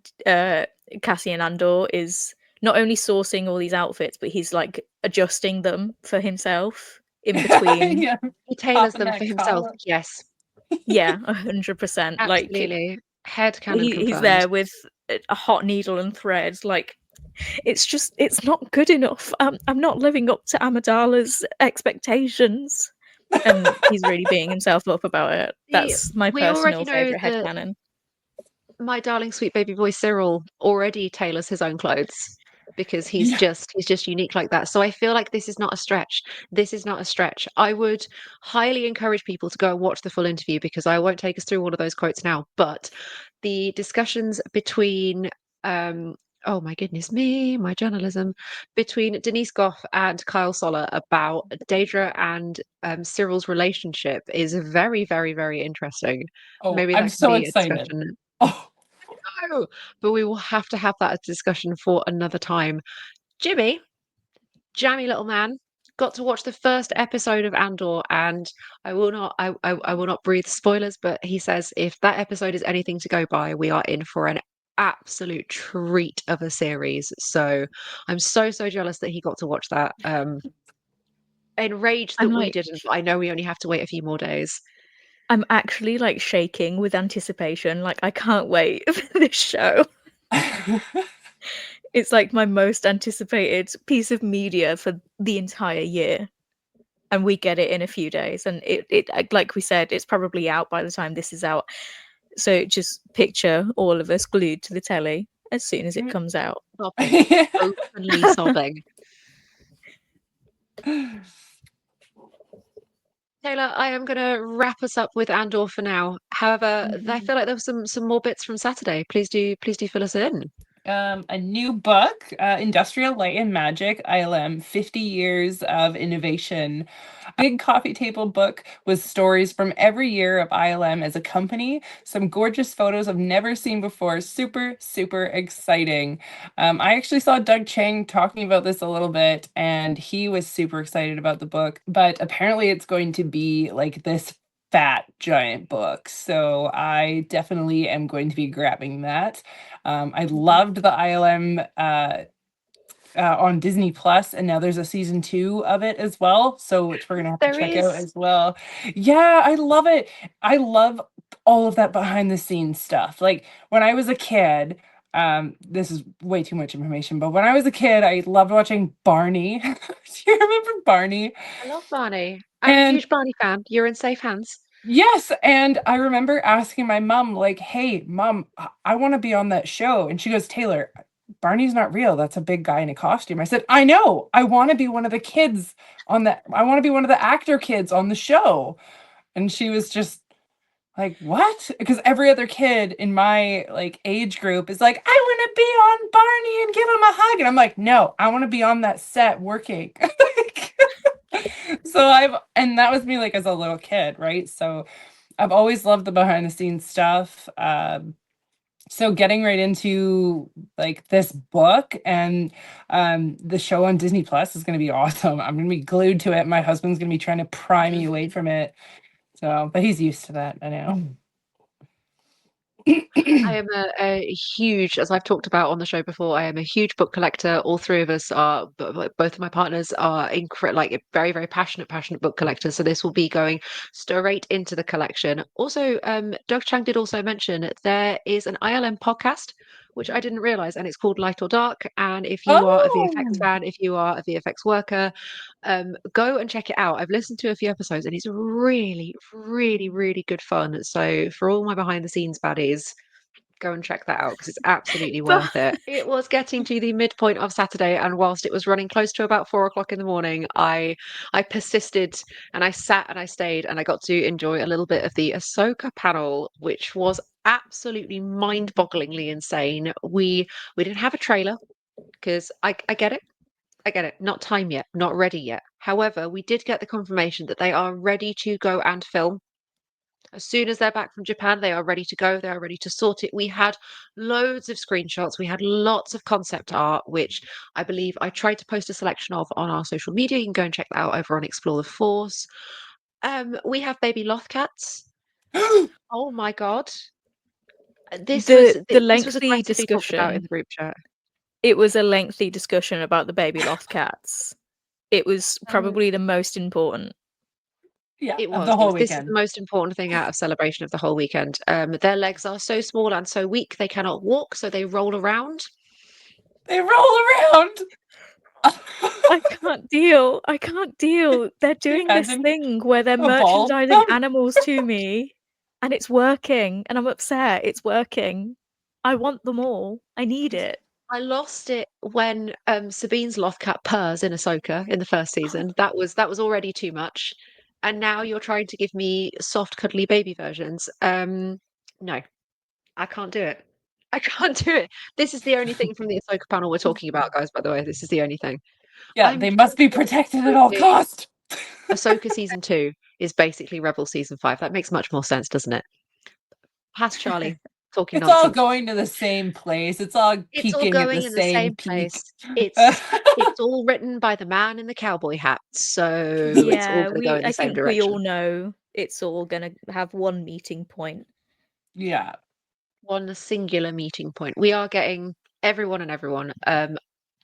Cassian Andor is not only sourcing all these outfits, but he's like adjusting them for himself in between. Yeah, He tailors popping them for that himself. collar. Yes, Yeah, 100%. Like absolutely. Headcanon he's confirmed. there with a hot needle and thread. Like it's not good enough. I'm not living up to Amidala's expectations. And he's really beating himself up about it. See, That's my we already personal know favorite that headcanon. my darling sweet baby boy Cyril already tailors his own clothes because he's Yeah. just unique like that. So I feel like this is not a stretch. This is not a stretch. I would highly encourage people to go and watch the full interview because I won't take us through all of those quotes now, but the discussions between oh my goodness me, my journalism, between Denise Goff and Kyle Soller about Daedra and Cyril's relationship is very, very, very interesting. Oh, Maybe I'm that can so be a excited. discussion. Oh, No, but we will have to have that as a discussion for another time. Jimmy, jammy little man, got to watch the first episode of Andor, and I will not breathe spoilers, but he says if that episode is anything to go by, we are in for an absolute treat of a series. So I'm so jealous that he got to watch that. Enraged that I'm we like, didn't, but I know we only have to wait a few more days. I'm actually like shaking with anticipation. Like, I can't wait for this show. It's like my most anticipated piece of media for the entire year. And we get it in a few days. And it like we said, it's probably out by the time this is out. So just picture all of us glued to the telly as soon as it comes out. Sobbing, openly sobbing. Taylor, I am going to wrap us up with Andor for now. However, I feel like there was some more bits from Saturday. Please do fill us in. A new book, Industrial Light and Magic, ILM, 50 Years of Innovation. Big coffee table book with stories from every year of ILM as a company. Some gorgeous photos I've never seen before. Super, super exciting. I actually saw Doug Chang talking about this a little bit, and he was super excited about the book. But apparently it's going to be like this fat giant book. So I definitely am going to be grabbing that. I loved the ILM on Disney Plus, and now there's a season 2 of it as well. So which we're gonna have to There check out is. as well. Yeah, I love it. I love all of that behind the scenes stuff. Like when I was a kid, this is way too much information, but when I was a kid, I loved watching Barney. Do you remember Barney? I love Barney. I'm a And huge Barney fan. You're in safe hands. yes, and I remember asking my mom, like, "Hey, mom, I want to be on that show." And she goes, "Taylor, Barney's not real. That's a big guy in a costume." I said, "I know. I want to be one of the kids on that. I want to be one of the actor kids on the show." And she was just like, "What?" Because every other kid in my like age group is like, "I want to be on Barney and give him a hug." And I'm like, "No, I want to be on that set working." So and that was me like as a little kid, right? So I've always loved the behind the scenes stuff. So getting right into like this book and the show on Disney Plus is going to be awesome. I'm going to be glued to it. My husband's going to be trying to pry me away from it. So, but he's used to that, I know. I am a huge, as I've talked about on the show before, I am a huge book collector. All three of us are, both of my partners are like very, very passionate book collectors. So this will be going straight into the collection. Also, Doug Chang did also mention there is an ILM podcast, which I didn't realize, and it's called Light or Dark. And if you are a VFX Oh, fan, if you are a VFX worker, go and check it out. I've listened to a few episodes and it's really, really, really good fun. So for all my behind the scenes baddies, go and check that out because it's absolutely worth it. It was getting to the midpoint of Saturday, and whilst it was running close to about 4 o'clock in the morning, I persisted and I sat and I stayed and I got to enjoy a little bit of the Ahsoka panel, which was absolutely mind-bogglingly insane. We didn't have a trailer because I get it. I get it. Not time yet, not ready yet. However, we did get the confirmation that they are ready to go and film. As soon as they're back from Japan, they are ready to go. They are ready to sort it. We had loads of screenshots. We had lots of concept art, which I believe I tried to post a selection of on our social media. You can go and check that out over on Explore the Force. We have baby Lothcats. Oh my god. This was The this was lengthy aggressively talked about in discussion. the group chat. It was a lengthy discussion about the baby Lothcats. It was Um, probably the most important. Yeah, It of was. the whole This is the weekend. most important thing out of celebration of the whole weekend. Their legs are so small and so weak they cannot walk, so they roll around. They roll around. I can't deal. I can't deal. They're doing this Imagine thing where they're a ball. merchandising animals to me, and it's working, and I'm upset. It's working. I want them all. I need it. I lost it when Sabine's Lothcat purrs in Ahsoka in the first season. That was already too much. And now you're trying to give me soft, cuddly baby versions. No, I can't do it. I can't do it. This is the only thing from the Ahsoka panel we're talking about, guys, by the way. This is the only thing. Yeah, I'm they must be protected at all cost. Ahsoka season 2 is basically Rebel season 5. That makes much more sense, doesn't it? Past Charlie talking It's all nonsense. going to the same place. It's all It's all peaking at the going in the same same peak. place. It's all written by the man in the cowboy hat, so it's all Yeah, going to go in I the same think we all direction. know it's all gonna have one meeting point. Yeah. One singular meeting point. We are getting everyone and everyone.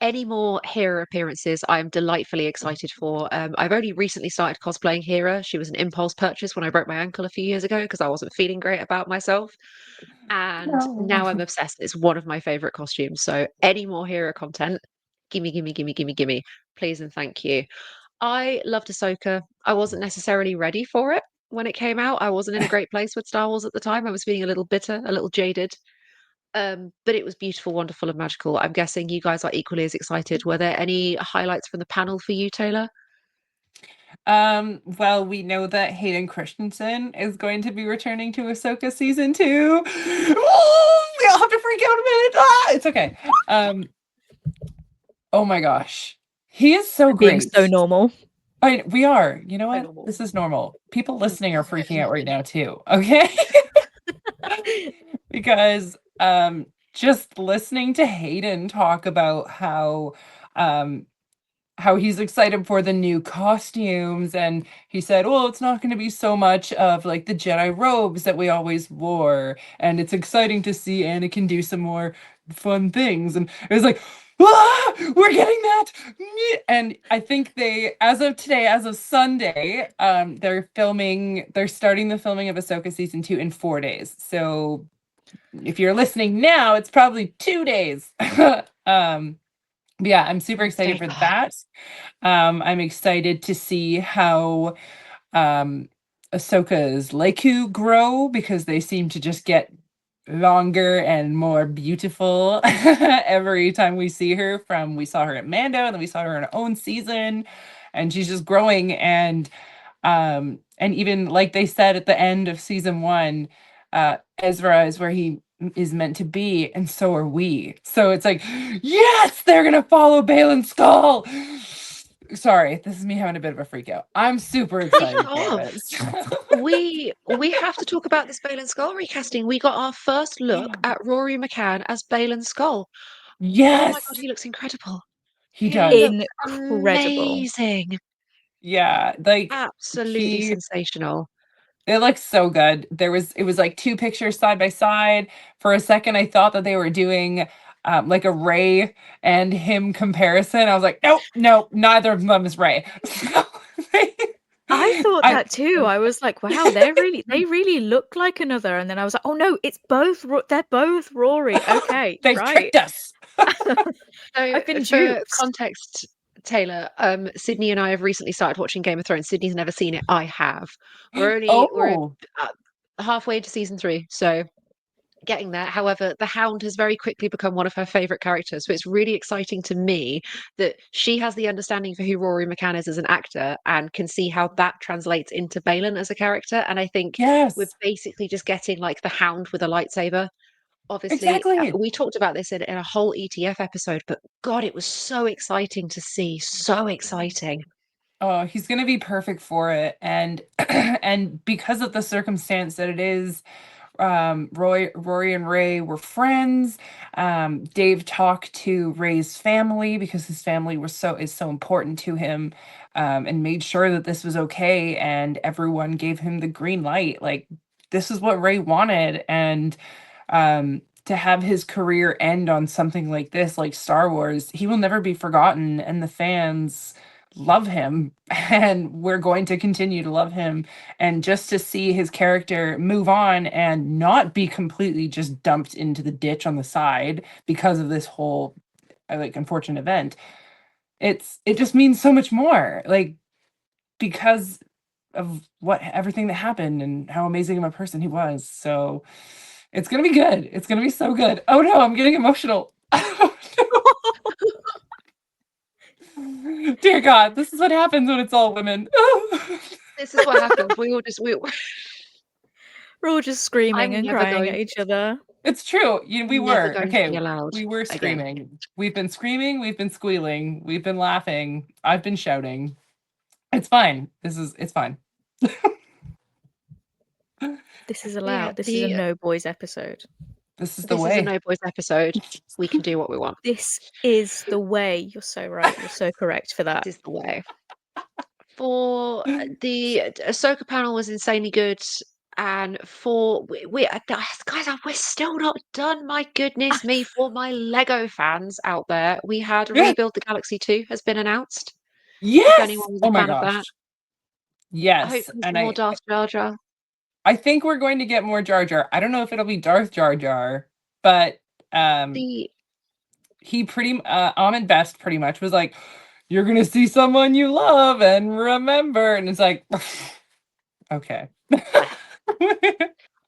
Any more Hera appearances, I am delightfully excited for. I've only recently started cosplaying Hera. She was an impulse purchase when I broke my ankle a few years ago because I wasn't feeling great about myself. And No. now I'm obsessed. It's one of my favorite costumes. So any more Hera content, gimme, gimme, gimme, gimme, gimme. Please and thank you. I loved Ahsoka. I wasn't necessarily ready for it when it came out. I wasn't in a great place with Star Wars at the time. I was feeling a little bitter, a little jaded. But it was beautiful, wonderful, and magical. I'm guessing you guys are equally as excited. Were there any highlights from the panel for you, Taylor? Well, we know that Hayden Christensen is going to be returning to Ahsoka season 2. Oh, we all have to freak out a minute. Ah, it's okay. Oh my gosh. He is so Being great. so normal. We are. You know So what? normal. This is normal. People listening are freaking out right now too. Okay? Because just listening to Hayden talk about how he's excited for the new costumes, and he said, well, it's not going to be so much of like the Jedi robes that we always wore, and it's exciting to see Anakin do some more fun things. And it was like, ah, we're getting that. And I think they, as of today, as of Sunday, they're starting the filming of Ahsoka season 2 in 4 days. So if you're listening now, it's probably 2 days. Yeah, I'm super excited for that. I'm excited to see how Ahsoka's Leiku grow, because they seem to just get longer and more beautiful every time we see her. We saw her at Mando, and then we saw her in her own season, and she's just growing. And even like they said at the end of season 1, Ezra is where he is meant to be, and so are we. So it's like, yes, they're gonna follow Balin's skull. Sorry, this is me having a bit of a freak out. I'm super excited for off. this. We have to talk about this Balin Skull recasting. We got our first look at Rory McCann as Balin Skull. Oh my Yes, god, he looks incredible. he He does. looks Incredible. amazing. Yeah, like Absolutely sensational. it looks so good. It was like 2 pictures side by side. For a second, I thought that they were doing like a Ray and him comparison. I was like, nope, no, neither of them is Ray. I thought I that too. I was like, wow, they really look like another. And then I was like, oh no, it's both. They're both Rory. Okay, they've right. tricked us. So I've been for duped. context, Taylor, Sydney and I have recently started watching Game of Thrones. Sydney's never seen it. I have. We're Oh, halfway into season 3, so getting there. However, the Hound has very quickly become one of her favorite characters. So it's really exciting to me that she has the understanding for who Rory McCann is as an actor and can see how that translates into Balin as a character. And I think we're Yes, basically just getting like the Hound with a lightsaber. Obviously, exactly. we talked about this in a whole ETF episode, but God, it was so exciting to see. So exciting. Oh, he's gonna be perfect for it. And and because of the circumstance that it is, Rory and Ray were friends. Dave talked to Ray's family because his family is so important to him, and made sure that this was okay. And everyone gave him the green light. Like, this is what Ray wanted, and to have his career end on something like this, like Star Wars, he will never be forgotten, and the fans love him, and we're going to continue to love him. And just to see his character move on and not be completely just dumped into the ditch on the side because of this whole like unfortunate event, it just means so much more, like, because of what everything that happened and how amazing of a person he was. So it's gonna be good. It's gonna be so good. Oh no, I'm getting emotional. Dear God, this is what happens when it's all women. This is what happens. We We're all just screaming I'm and never crying at going each other. It's true. We never were. going to be Okay, allowed we were again. screaming. We've been screaming, we've been squealing, we've been laughing. I've been shouting. It's fine. It's fine. This is Yeah, allowed. This is a no boys episode. This is the this is a way. No Boys episode. We can do what we want. This is the way. You're so right. You're so correct for that. This is the way. For the Ahsoka panel was insanely good, and for guys, we're still not done. My goodness me! For my Lego fans out there, we had Rebuild the Galaxy 2 has been announced. If Yes. anyone was Oh a my fan of that, gosh. I hope Yes. there's And more Darth Jar Jar. I think we're going to get more Jar Jar. I don't know if it'll be Darth Jar Jar, but The he Ahmed Best pretty much was like, you're gonna see someone you love and remember, and it's like, okay.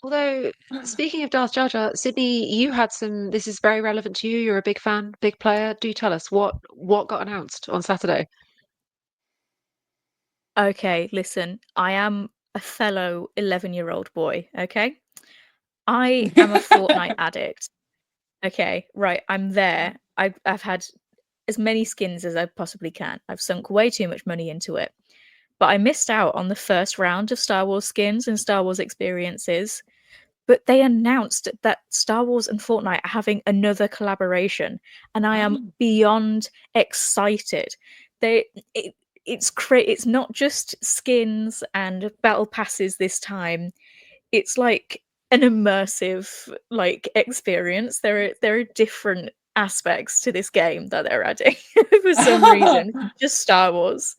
Although, speaking of Darth Jar Jar, Sydney, you had some. This is very relevant to you. You're a big fan, big player. Do tell us what got announced on Saturday. Okay, listen. I am a fellow 11-year-old boy. Okay, I am a Fortnite addict. Okay, right. I'm there. I've had as many skins as I possibly can. I've sunk way too much money into it. But I missed out on the first round of Star Wars skins and Star Wars experiences. But they announced that Star Wars and Fortnite are having another collaboration, and I am beyond excited. They it, it's not just skins and battle passes this time. It's like an immersive like experience. There are different aspects to this game that they're adding for some reason. Just Star Wars.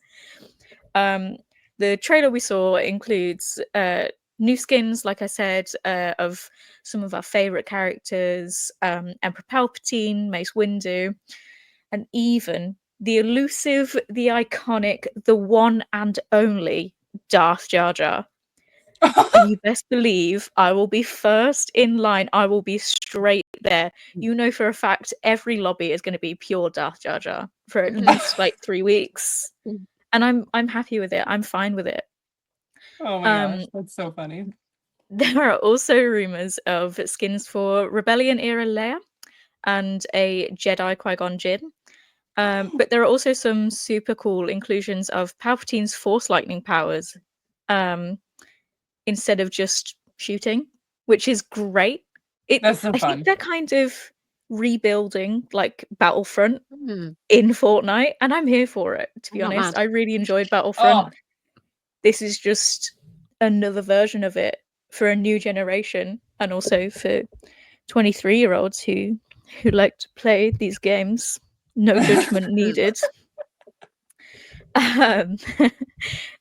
The trailer we saw includes new skins, like I said, of some of our favorite characters, Emperor Palpatine, Mace Windu, and even the elusive, the iconic, the one and only Darth Jar Jar. And you best believe I will be first in line. I will be straight there. You know for a fact every lobby is going to be pure Darth Jar Jar for at least like 3 weeks. And I'm happy with it. I'm fine with it. Oh my gosh, that's so funny. There are also rumors of skins for Rebellion era Leia and a Jedi Qui-Gon Jinn. But there are also some super cool inclusions of Palpatine's Force lightning powers, instead of just shooting, which is great. That's so I think fun. they're kind of rebuilding like Battlefront Hmm, in Fortnite, and I'm here for it, to be I'm not honest. mad. I really enjoyed Battlefront. Oh, This is just another version of it for a new generation, and also for 23-year-olds who like to play these games. No judgment needed. Um,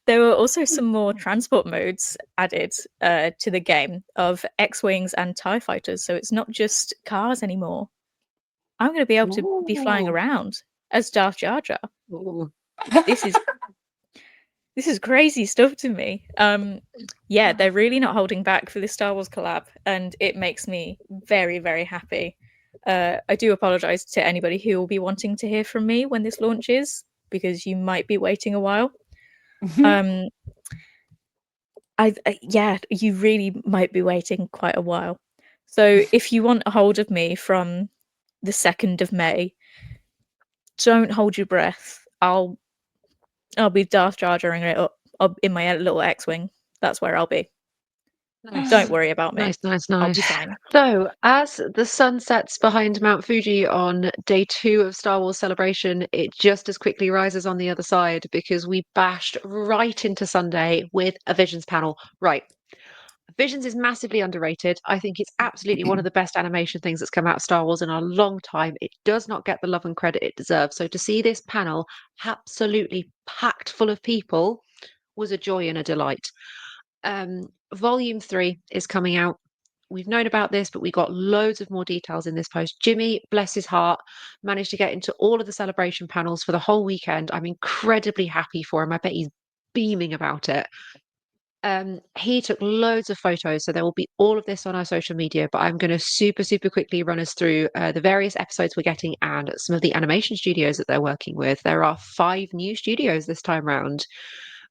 there were also some more transport modes added to the game of X-wings and TIE fighters, so it's not just cars anymore. I'm going to be able to be flying ooh. around as Darth Jar Jar. Ooh. This is This is crazy stuff to me. Yeah, they're really not holding back for this Star Wars collab, and it makes me very, very happy. I do apologize to anybody who will be wanting to hear from me when this launches, because you might be waiting a while. Yeah, you really might be waiting quite a while. So if you want a hold of me from the 2nd of May, don't hold your breath. I'll be Darth Jar Jaring it up in my little X-wing. That's where I'll be. Nice. Don't worry about me. Nice. I'll be fine. So, as the sun sets behind Mount Fuji on day 2 of Star Wars Celebration, it just as quickly rises on the other side because we bashed right into Sunday with a Visions panel. Right. Visions is massively underrated. I think it's absolutely one of the best animation things that's come out of Star Wars in a long time. It does not get the love and credit it deserves. So, to see this panel absolutely packed full of people was a joy and a delight. Volume 3 is coming out. We've known about this, but we got loads of more details in this post. Jimmy, bless his heart, managed to get into all of the celebration panels for the whole weekend. I'm incredibly happy for him. I bet he's beaming about it. He took loads of photos, so there will be all of this on our social media, but I'm going to super quickly run us through the various episodes we're getting and some of the animation studios that they're working with. There are 5 new studios this time round.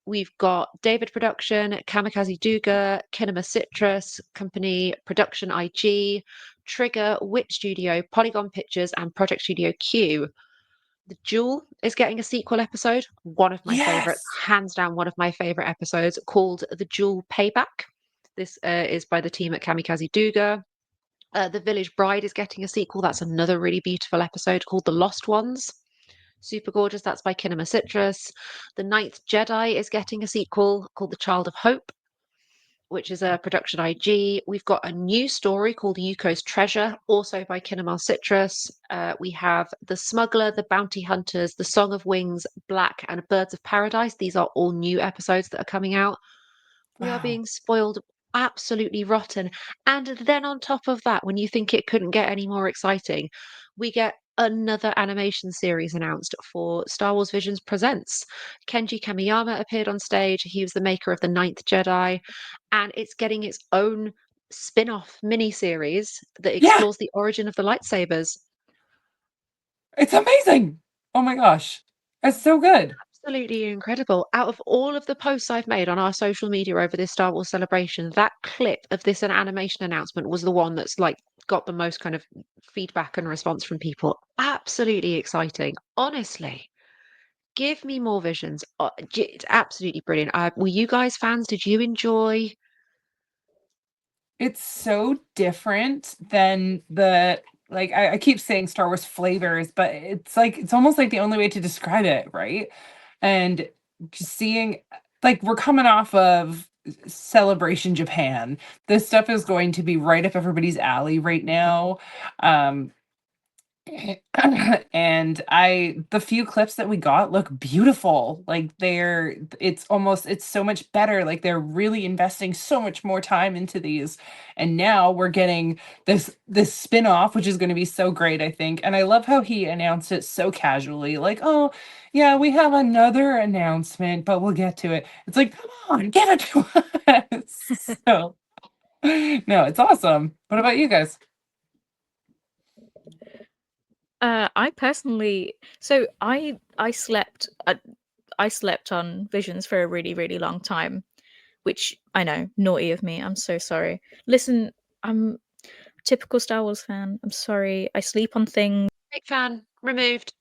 We've got David Production, Kamikaze Duga, Kinema Citrus Company, Production IG, Trigger, Wit Studio, Polygon Pictures, and Project Studio Q. The Jewel is getting a sequel episode, one of my favorites, Yes. hands down one of my favorite episodes, called The Jewel Payback. This is by the team at Kamikaze Duga. The Village Bride is getting a sequel. That's another really beautiful episode called The Lost Ones. Super gorgeous. That's by Kinema Citrus. The Ninth Jedi is getting a sequel called The Child of Hope, which is a production IG. We've got a new story called Yuko's Treasure, also by Kinema Citrus. We have The Smuggler, The Bounty Hunters, The Song of Wings, Black, and Birds of Paradise. These are all new episodes that are coming out. We are Wow. being spoiled absolutely rotten. And then on top of that, when you think it couldn't get any more exciting, we get another animation series announced for Star Wars Visions Presents. Kenji Kamiyama appeared on stage. He was the maker of The Ninth Jedi, and it's getting its own spin-off mini-series that Yeah, explores the origin of the lightsabers. it's amazing. Oh my gosh. It's so good. Absolutely incredible. Out of all of the posts I've made on our social media over this Star Wars celebration, that clip of this an animation announcement was the one that's like got the most kind of feedback and response from people. Absolutely exciting. Honestly, give me more visions. It's absolutely brilliant. Were you guys fans? Did you enjoy? It's so different than the like I keep saying Star Wars flavors, but it's almost like the only way to describe it, right? And just seeing like we're coming off of Celebration Japan. This stuff is going to be right up everybody's alley right now. Um and the few clips that we got look beautiful. Like it's so much better. Like they're really investing so much more time into these. And now we're getting this spin-off, which is going to be so great, I think. And I love how he announced it so casually, like, oh yeah, we have another announcement, but we'll get to it. It's like, come on, give it to us. So no, it's awesome. What about you guys? I personally, so I slept on Visions for a really, really long time, which I know, naughty of me. I'm so sorry. Listen, I'm a typical Star Wars fan. I'm sorry. I sleep on things. Big fan. Removed.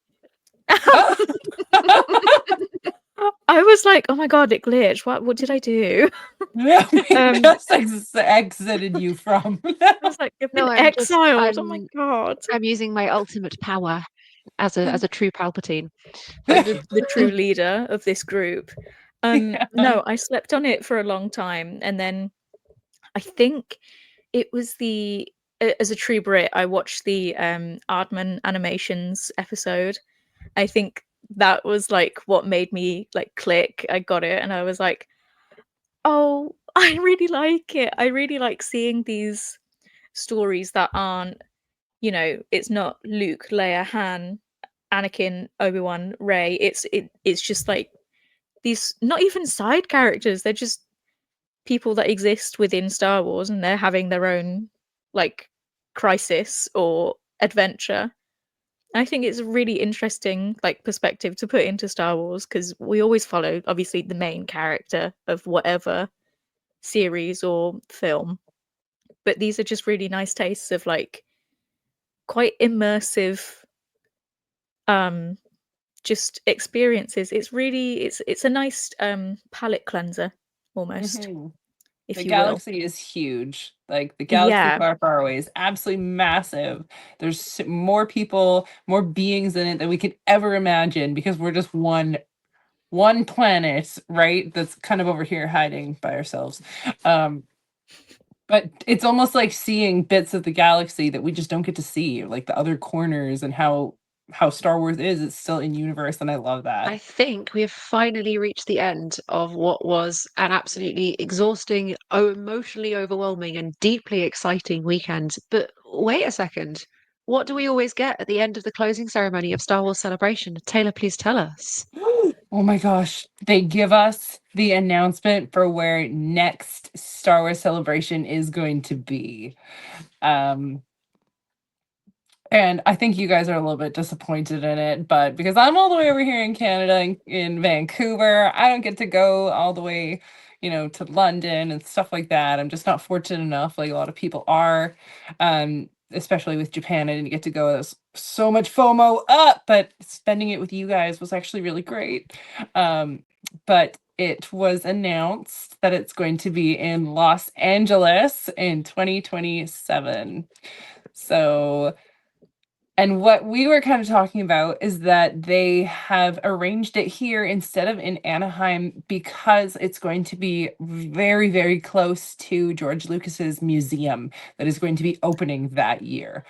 I was like, oh my god, it glitched. What did I do? Yeah, we Um, just exited you from. I was like, you've been No, exiled. Oh my god. I'm using my ultimate power as a true Palpatine. The true leader of this group. Yeah. No, I slept on it for a long time, and then I think it was as a true Brit, I watched the Aardman animations episode. I think that was like what made me like click. I got it, and I was like, oh, I really like it. I really like seeing these stories that aren't, it's not Luke, Leia, Han, Anakin, Obi-Wan, Rey. It's just like these not even side characters, they're just people that exist within Star Wars, and they're having their own like crisis or adventure. I think it's a really interesting like perspective to put into Star Wars, because we always follow obviously the main character of whatever series or film, but these are just really nice tastes of like quite immersive um just experiences. It's really it's a nice palate cleanser almost, Mhm. The if you will. galaxy is huge. Like the galaxy Yeah. far, far away is absolutely massive. There's more people, more beings in it than we could ever imagine because we're just one planet, right? That's kind of over here hiding by ourselves. Um, but it's almost like seeing bits of the galaxy that we just don't get to see, like the other corners and how Star Wars is. It's still in universe, and I love that. I think we have finally reached the end of what was an absolutely exhausting, emotionally overwhelming, and deeply exciting weekend. But wait a second. What do we always get at the end of the closing ceremony of Star Wars Celebration? Taylor, please tell us. Oh my gosh, they give us the announcement for where next Star Wars Celebration is going to be. Um, and I think you guys are a little bit disappointed in it, but because I'm all the way over here in Canada, in Vancouver, I don't get to go all the way, to London and stuff like that. I'm just not fortunate enough, like a lot of people are. Especially with Japan, I didn't get to go. There's so much FOMO up, but spending it with you guys was actually really great. But it was announced that it's going to be in Los Angeles in 2027. So, and what we were kind of talking about is that they have arranged it here instead of in Anaheim because it's going to be very, very close to George Lucas's museum that is going to be opening that year.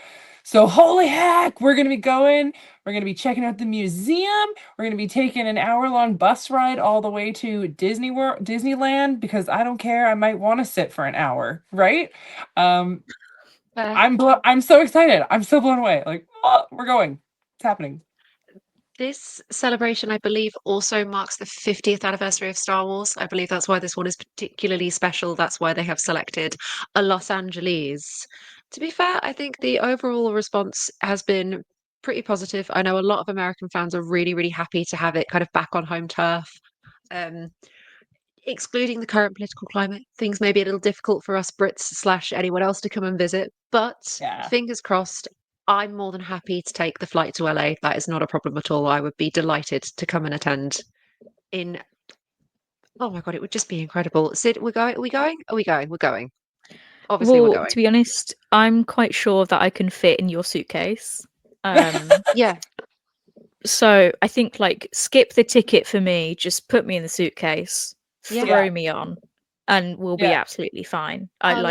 So holy heck, we're going to be going, we're going to be checking out the museum, we're going to be taking an hour-long bus ride all the way to Disneyland, because I don't care, I might want to sit for an hour, right? Um, I'm so excited. I'm so blown away. Like, oh, we're going. It's happening. This celebration, I believe, also marks the 50th anniversary of Star Wars. I believe that's why this one is particularly special. That's why they have selected a Los Angeles. To be fair, I think the overall response has been pretty positive. I know a lot of American fans are really, really happy to have it kind of back on home turf. Um, Excluding the current political climate, things may be a little difficult for us Brits slash anyone else to come and visit. But Yeah. fingers crossed, I'm more than happy to take the flight to LA. That is not a problem at all. I would be delighted to come and attend. In Oh my god, it would just be incredible. Sid, we're going. Are we going? Are we going? We're going. Obviously, we're Well, going. to be honest, I'm quite sure that I can fit in your suitcase. Yeah, So I think like skip the ticket for me, just put me in the suitcase, yeah. Yeah. throw me on, and we'll be Yeah. absolutely fine. I'll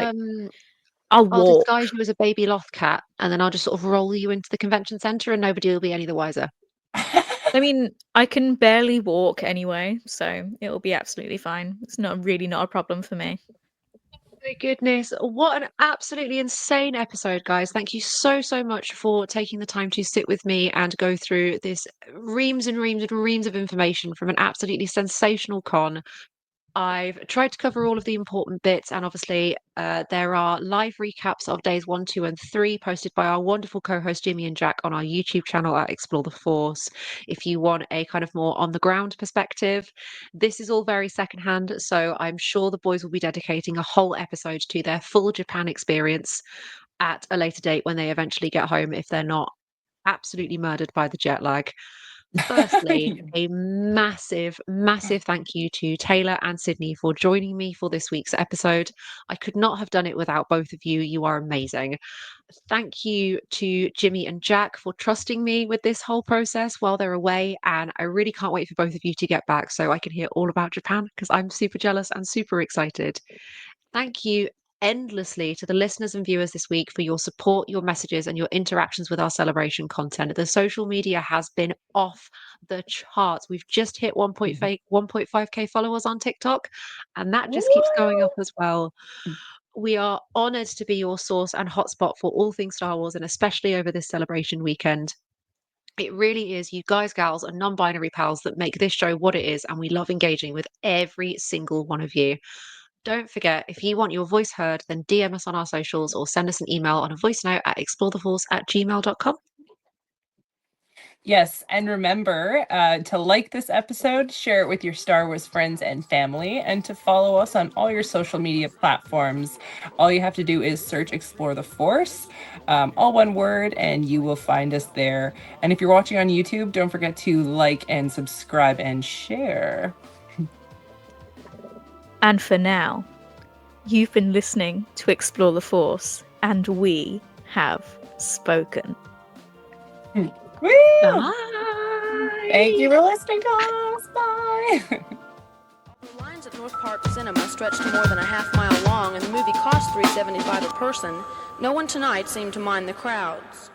I'll I'll disguise walk. you as a baby loth cat, and then I'll just sort of roll you into the convention center, and nobody will be any the wiser. I mean, I can barely walk anyway, so it'll be absolutely fine. It's not a problem for me. My goodness, what an absolutely insane episode, guys. Thank you so, so much for taking the time to sit with me and go through this reams and reams and reams of information from an absolutely sensational con. I've tried to cover all of the important bits, and obviously, there are live recaps of days 1, 2, and 3 posted by our wonderful co host Jimmy and Jack on our YouTube channel at Explore the Force. If you want a kind of more on the ground perspective, this is all very secondhand, so I'm sure the boys will be dedicating a whole episode to their full Japan experience at a later date when they eventually get home, if they're not absolutely murdered by the jet lag. Firstly, a massive, massive thank you to Taylor and Sydney for joining me for this week's episode. I could not have done it without both of you. You are amazing. Thank you to Jimmy and Jack for trusting me with this whole process while they're away. And I really can't wait for both of you to get back so I can hear all about Japan, because I'm super jealous and super excited. Thank you endlessly to the listeners and viewers this week for your support, your messages, and your interactions with our celebration content. The social media has been off the charts. We've just hit 1.5k followers on TikTok, and that just keeps going up as well. We are honored to be your source and hotspot for all things Star Wars, and especially over this celebration weekend. It really is you guys, gals, and non-binary pals that make this show what it is, and we love engaging with every single one of you. Don't forget, if you want your voice heard, then DM us on our socials or send us an email on a voice note at exploretheforce@gmail.com. Yes, and remember to like this episode, share it with your Star Wars friends and family, and to follow us on all your social media platforms. All you have to do is search Explore the Force, all one word, and you will find us there. And if you're watching on YouTube, don't forget to like and subscribe and share. And for now, you've been listening to Explore the Force, and we have spoken. Woo! Bye. Thank you for listening, guys. Bye. The lines at North Park Cinema stretched to more than a half-mile long, and the movie cost $3.75 a person. No one tonight seemed to mind the crowds.